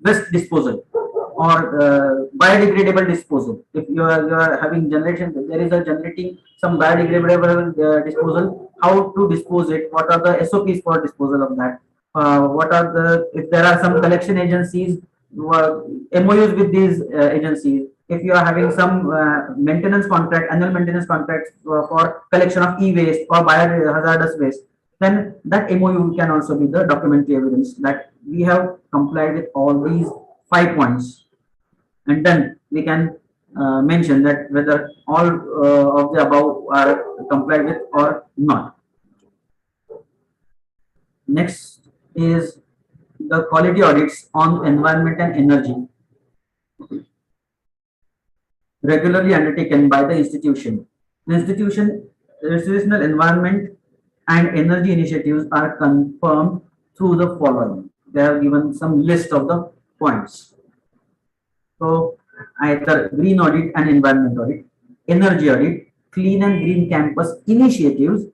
waste disposal or biodegradable disposal. If you are having generation, there is a generating some biodegradable disposal. How to dispose it? What are the SOPs for disposal of that? What are the, if there are some collection agencies, MOUs with these agencies. If you are having some maintenance contract, annual maintenance contracts for collection of e-waste or biohazardous waste, then that MOU can also be the documentary evidence that we have complied with all these 5 points. And then we can mention that whether all of the above are complied with or not. Next is the quality audits on environment and energy regularly undertaken by the institution. The institutional environment and energy initiatives are confirmed through the following. They have given some list of the points. So either green audit and environment audit, energy audit, clean and green campus initiatives,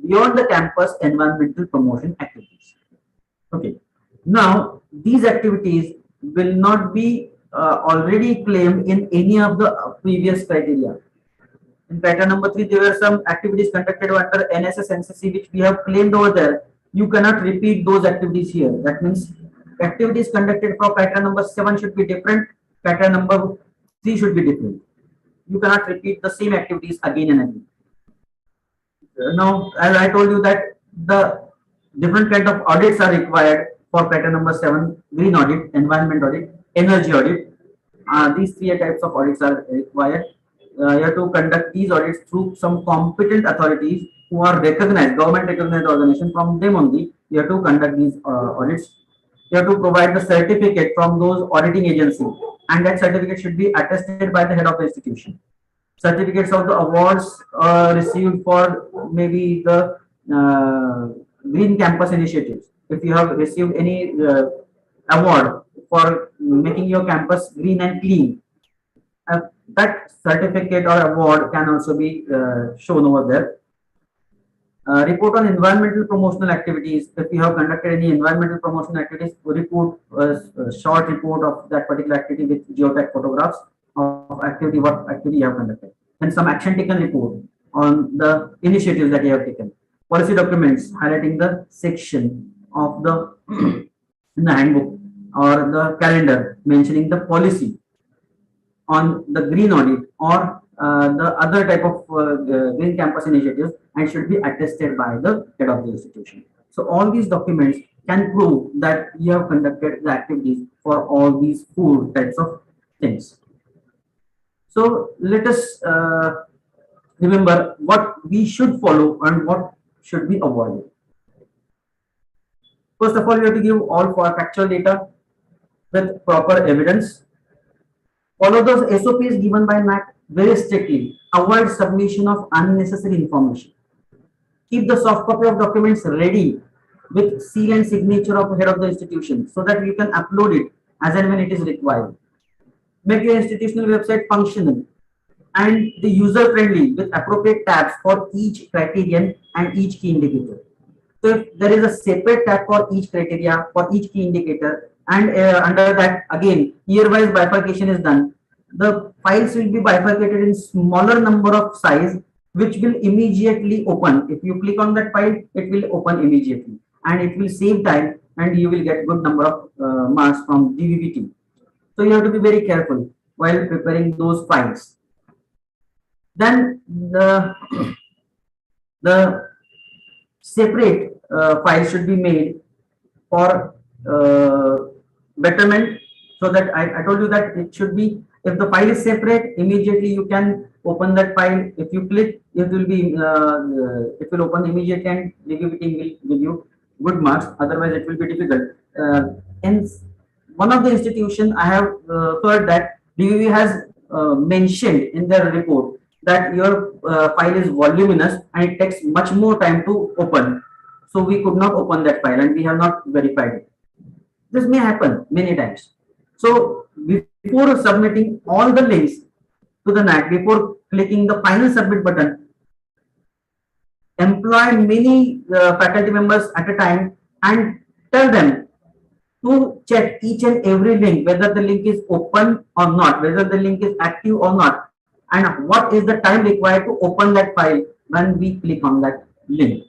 beyond the campus environmental promotion activities. Okay. Now these activities will not be already claimed in any of the previous criteria. In criteria number 3, there were some activities conducted under NSS NCC which we have claimed over there. You cannot repeat those activities here. That means activities conducted for criteria number 7 should be different. Criteria number 3 should be different. You cannot repeat the same activities again and again. Now, as I told you that the different kind of audits are required for criteria number 7, green audit, environment audit, energy audit. These 3 types of audits are required. You have to conduct these audits through some competent authorities who are recognized, government recognized organization. From them only you have to conduct these audits. You have to provide the certificate from those auditing agencies, and that certificate should be attested by the head of the institution. Certificates of the awards received for maybe the green campus initiatives. If you have received any award for making your campus green and clean, that certificate or award can also be shown over there. Report on environmental promotional activities. If you have conducted any environmental promotional activities, report a short report of that particular activity with geotech photographs of activity, what activity you have conducted, and some action taken report on the initiatives that you have taken. Policy documents highlighting the section of the in the handbook or the calendar mentioning the policy on the green audit or the other type of green campus initiatives, and should be attested by the head of the institution. So all these documents can prove that you have conducted the activities for all these 4 types of things. So let us remember what we should follow and what should be avoided. First of all, you have to give all for factual data with proper evidence. Follow those SOPs given by NAAC very strictly. Avoid submission of unnecessary information. Keep the soft copy of documents ready with seal and signature of the head of the institution so that you can upload it as and when it is required. Make your institutional website functional and the user friendly with appropriate tabs for each criterion and each key indicator. So if there is a separate tab for each criteria, for each key indicator, and under that again year-wise bifurcation is done, the files will be bifurcated in smaller number of size, which will immediately open. If you click on that file, it will open immediately, and it will save time, and you will get good number of marks from DVVT. So you have to be very careful while preparing those files. Then the separate file should be made for betterment, so that I told you that it should be, if the file is separate, immediately you can open that file. If you click, it will be it will open immediately, and DVVT will give you good marks. Otherwise, it will be difficult. In one of the institution, I have heard that DVV has mentioned in their report that your file is voluminous and it takes much more time to open. So we could not open that file, and we have not verified it. This may happen many times. So before submitting all the links to the NAAC, before clicking the final submit button, employ many faculty members at a time and tell them to check each and every link, whether the link is open or not, whether the link is active or not, and what is the time required to open that file when we click on that link.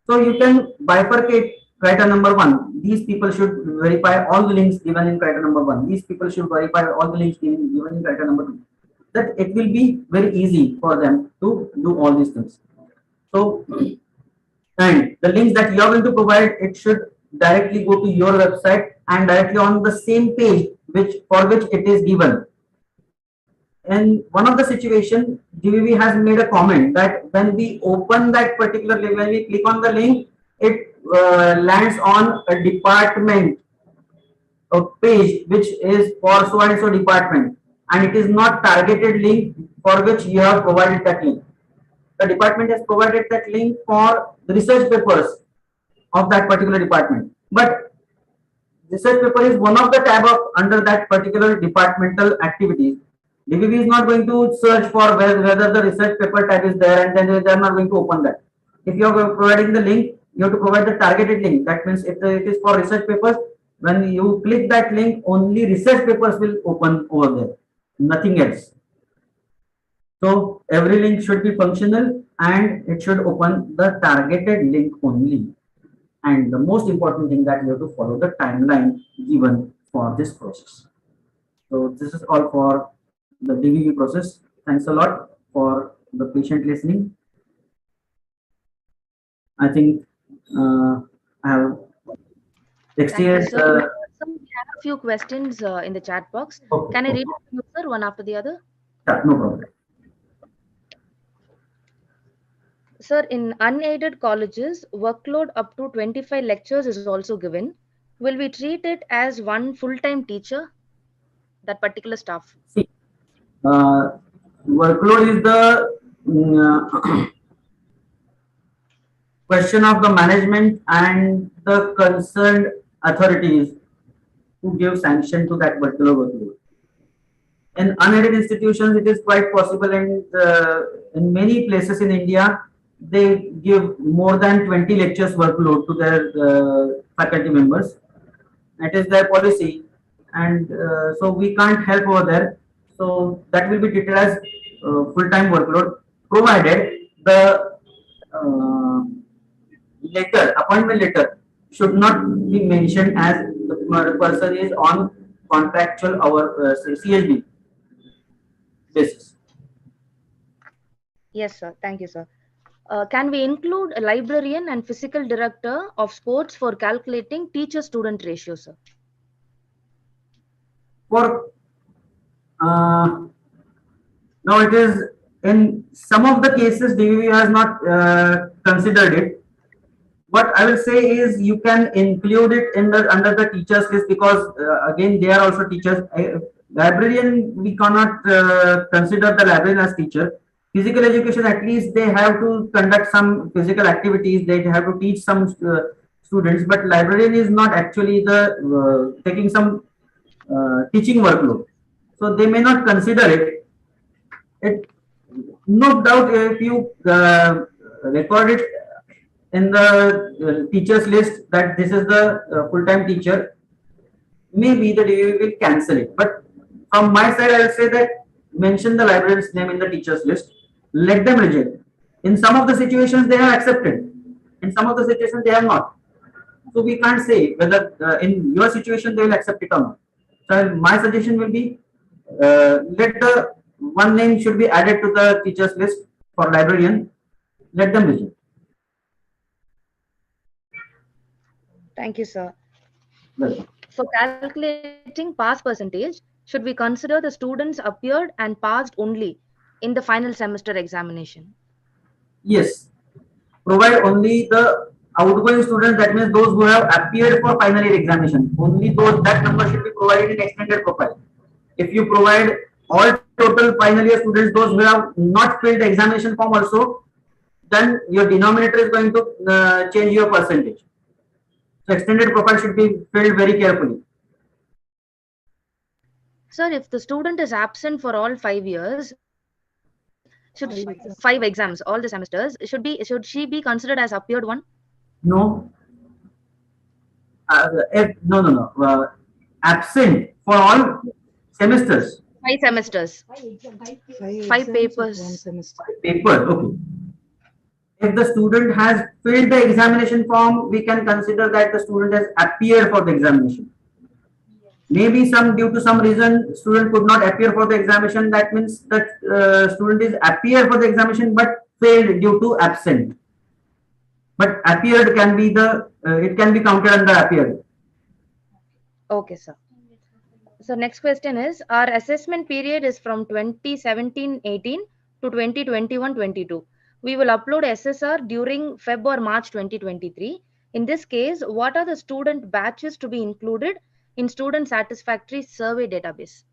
So you can bifurcate criteria number 1. These people should verify all the links given in criteria number 1. These people should verify all the links given in criteria number 2. That it will be very easy for them to do all these things. So, and the links that you are going to provide, it should directly go to your website and directly on the same page for which it is given. in one of the situation, DVV has made a comment that when we open that particular link, when we click on the link, it lands on a department, a page which is for so and so department, and it is not targeted link for which you have provided that link. The department has provided that link for the research papers of that particular department, but research paper is one of the tab of under that particular departmental activities. DVB is not going to search for whether the research paper tab is there, and then they are not going to open that. If you are providing the link, you have to provide the targeted link. That means if it is for research papers, when you click that link, only research papers will open over there, nothing else. So every link should be functional and it should open the targeted link only. And the most important thing that you have to follow the timeline given for this process. So this is all for the DVV process. Thanks a lot for the patient listening. I think I have experienced. Sir, we have a few questions in the chat box. Okay, Can I okay. read it to you, sir, one after the other? Yeah, no problem. Sir, in unaided colleges, workload up to 25 lectures is also given. Will we treat it as one full-time teacher, that particular staff? See, workload is the question of the management and the concerned authorities who give sanction to that particular workload. In unaided institutions, it is quite possible, and in many places in India, they give more than 20 lectures workload to their faculty members. That is their policy, and so we can't help over there. So that will be treated as full-time workload, provided the appointment letter should not be mentioned as the person is on contractual hour CSB basis. Yes, sir. Thank you, sir. Can we include a librarian and physical director of sports for calculating teacher-student ratio, sir? For now, it is in some of the cases DVV has not considered it. What I will say is you can include it in the under the teachers list, because again they are also teachers. Librarian, we cannot consider the librarian as teacher. Physical education, at least they have to conduct some physical activities, they have to teach some students, but librarian is not actually the taking some teaching workload, so they may not consider it. No doubt if you record it in the teachers list that this is the full-time teacher, maybe the DVV will cancel it. But from my side, I will say that mention the librarian's name in the teachers list. Let them reject. In some of the situations, they have accepted. In some of the situations, they have not. So we can't say whether in your situation they will accept it or not. So my suggestion will be let the one name should be added to the teachers list for librarian. Let them reject. Thank you, sir. Welcome. For calculating pass percentage, should we consider the students appeared and passed only in the final semester examination? Yes. Provide only the outgoing students, that means those who have appeared for final year examination. Only those, that number should be provided in extended profile. If you provide all total final year students, those who have not filled the examination form also, then your denominator is going to change your percentage. So extended profile should be filled very carefully. Sir, if the student is absent for all 5 years, should 5 exams, all the semesters, should she be considered as appeared one? No. No. Absent for all semesters. 5 semesters. 5 papers. Papers. Okay. If the student has filled the examination form, we can consider that the student has appeared for the examination. Maybe due to some reason student could not appear for the examination. That means that student is appeared for the examination but failed due to absent. But appeared can be it can be counted under appeared. Okay, sir. So next question is, our assessment period is from 2017-18 to 2021-22. We will upload SSR during Feb or March 2023. In this case, what are the student batches to be included in student satisfactory survey database?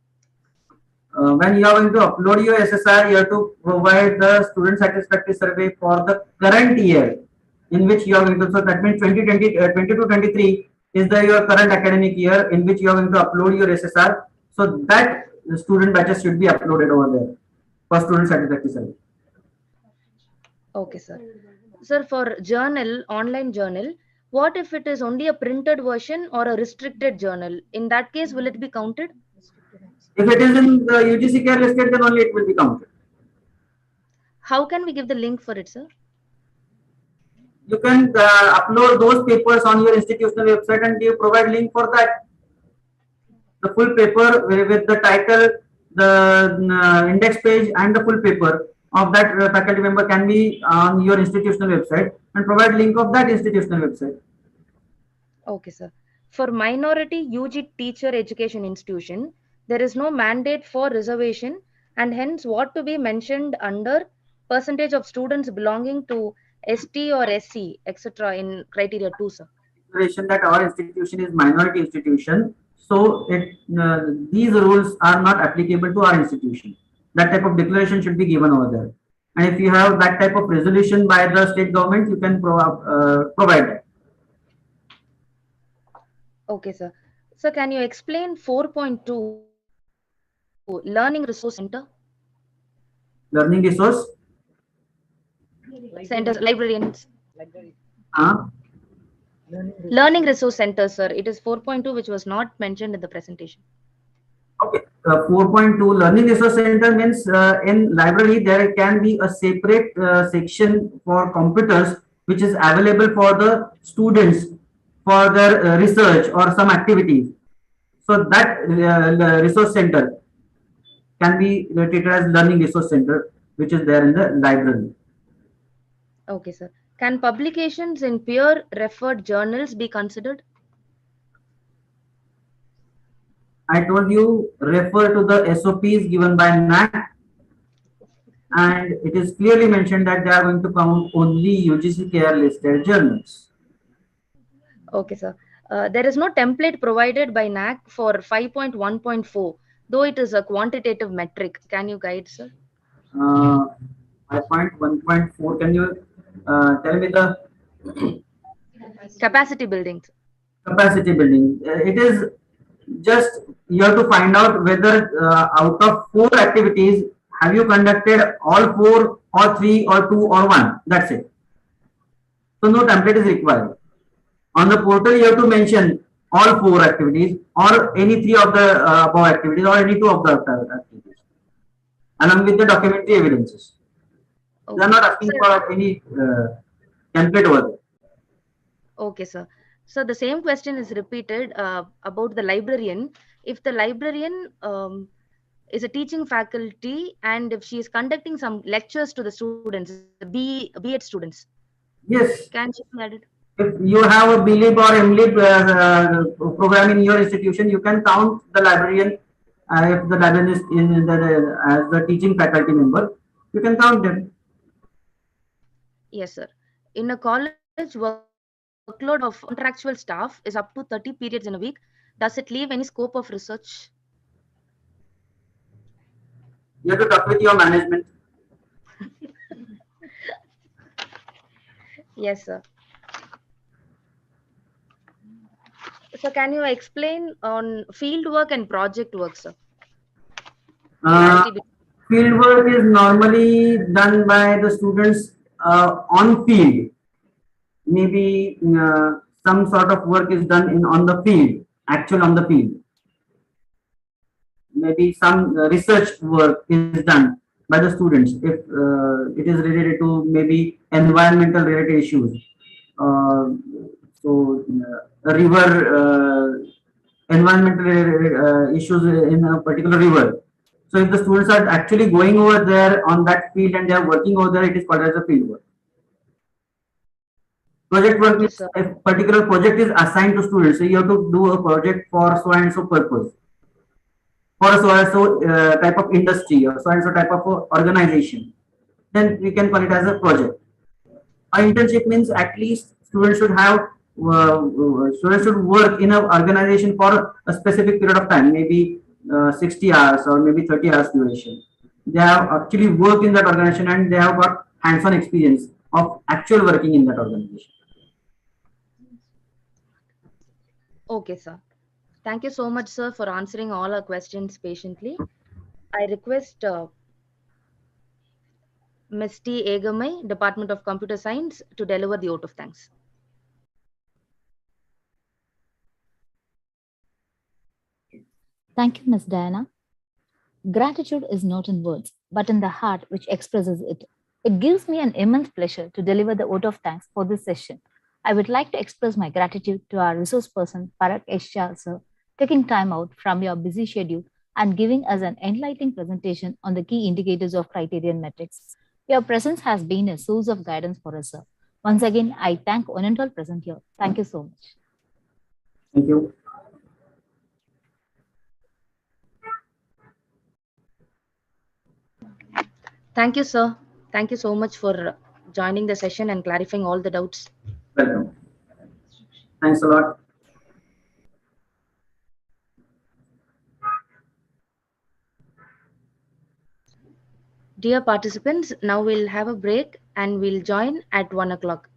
When you are going to upload your SSR, you have to provide the student satisfactory survey for the current year in which you are going to. So that means 2020, 22-23 is the your current academic year in which you are going to upload your SSR. So that student batches should be uploaded over there for student satisfactory survey. Okay, sir. Sir, for journal, online journal, what if it is only a printed version or a restricted journal? In that case, will it be counted? If it is in the UGC care listed, then only it will be counted. How can we give the link for it, sir? You can upload those papers on your institutional website and you provide link for that. The full paper with the title, the index page and the full paper of that faculty member can be on your institutional website and provide link of that institutional website. Okay, sir. For minority UG teacher education institution, there is no mandate for reservation, and hence what to be mentioned under percentage of students belonging to ST or SC, etc. in criteria 2, sir. Declaration that our institution is minority institution, so these rules are not applicable to our institution. That type of declaration should be given over there. And if you have that type of resolution by the state government, you can provide that. Okay, sir. So can you explain 4.2 Learning Resource Center? Learning resource Centers, librarians. uh, Learning Resource Center, sir. It is 4.2, which was not mentioned in the presentation. okay. 4.2 learning resource center means in library there can be a separate section for computers which is available for the students for their research or some activities. So that resource center can be treated as learning resource center which is there in the library. Okay, sir. Can publications in peer-referred journals be considered? I told you refer to the SOPs given by NAAC and it is clearly mentioned that they are going to count only UGC care listed journals. Okay, sir. There is no template provided by NAAC for 5.1.4, though it is a quantitative metric. Can you guide, sir? 5.1.4, can you tell me the Capacity building. capacity building? It is just you have to find out whether out of 4 activities, have you conducted all 4 or 3 or 2 or 1? That's it. So no template is required. On the portal, you have to mention all 4 activities or any 3 of the above activities or any 2 of the activities along with the documentary evidences. Okay. They are not asking for any template over there. Okay, sir. So the same question is repeated about the librarian. If the librarian is a teaching faculty and if she is conducting some lectures to the students, B.Ed students, Yes. can she be added? If you have a BLib or MLib program in your institution, you can count the librarian. If the librarian is in as the teaching faculty member, you can count them. Yes, sir. In a college, workload of contractual staff is up to 30 periods in a week. Does it leave any scope of research? You have to talk with your management. Yes, sir. So can you explain on field work and project work, sir? Field work is normally done by the students on field. Maybe some sort of work is done on the field, actual on the field. Maybe some research work is done by the students if it is related to maybe environmental related issues. River environmental issues in a particular river. So if the students are actually going over there on that field and they are working over there, it is called as a field work. Project work is a particular project is assigned to students. So you have to do a project for so and so purpose. for a so and so type of industry or so and so type of organization, then we can call it as a project. A internship means at least students should work in an organization for a specific period of time, maybe 60 hours or maybe 30 hours duration. They have actually worked in that organization and they have got hands-on experience of actual working in that organization. Okay, sir. Thank you so much, sir, for answering all our questions patiently. I request Ms. T. Egamai, Department of Computer Science, to deliver the vote of thanks. Thank you, Ms. Diana. Gratitude is not in words, but in the heart which expresses it. It gives me an immense pleasure to deliver the vote of thanks for this session. I would like to express my gratitude to our resource person, Parag Shah, sir, taking time out from your busy schedule and giving us an enlightening presentation on the key indicators of criterion metrics. Your presence has been a source of guidance for us, sir. Once again, I thank one and all present here. Thank you so much. Thank you. Thank you, sir. Thank you so much for joining the session and clarifying all the doubts. Welcome. Thanks a lot. Dear participants, now we'll have a break and we'll join at 1 o'clock.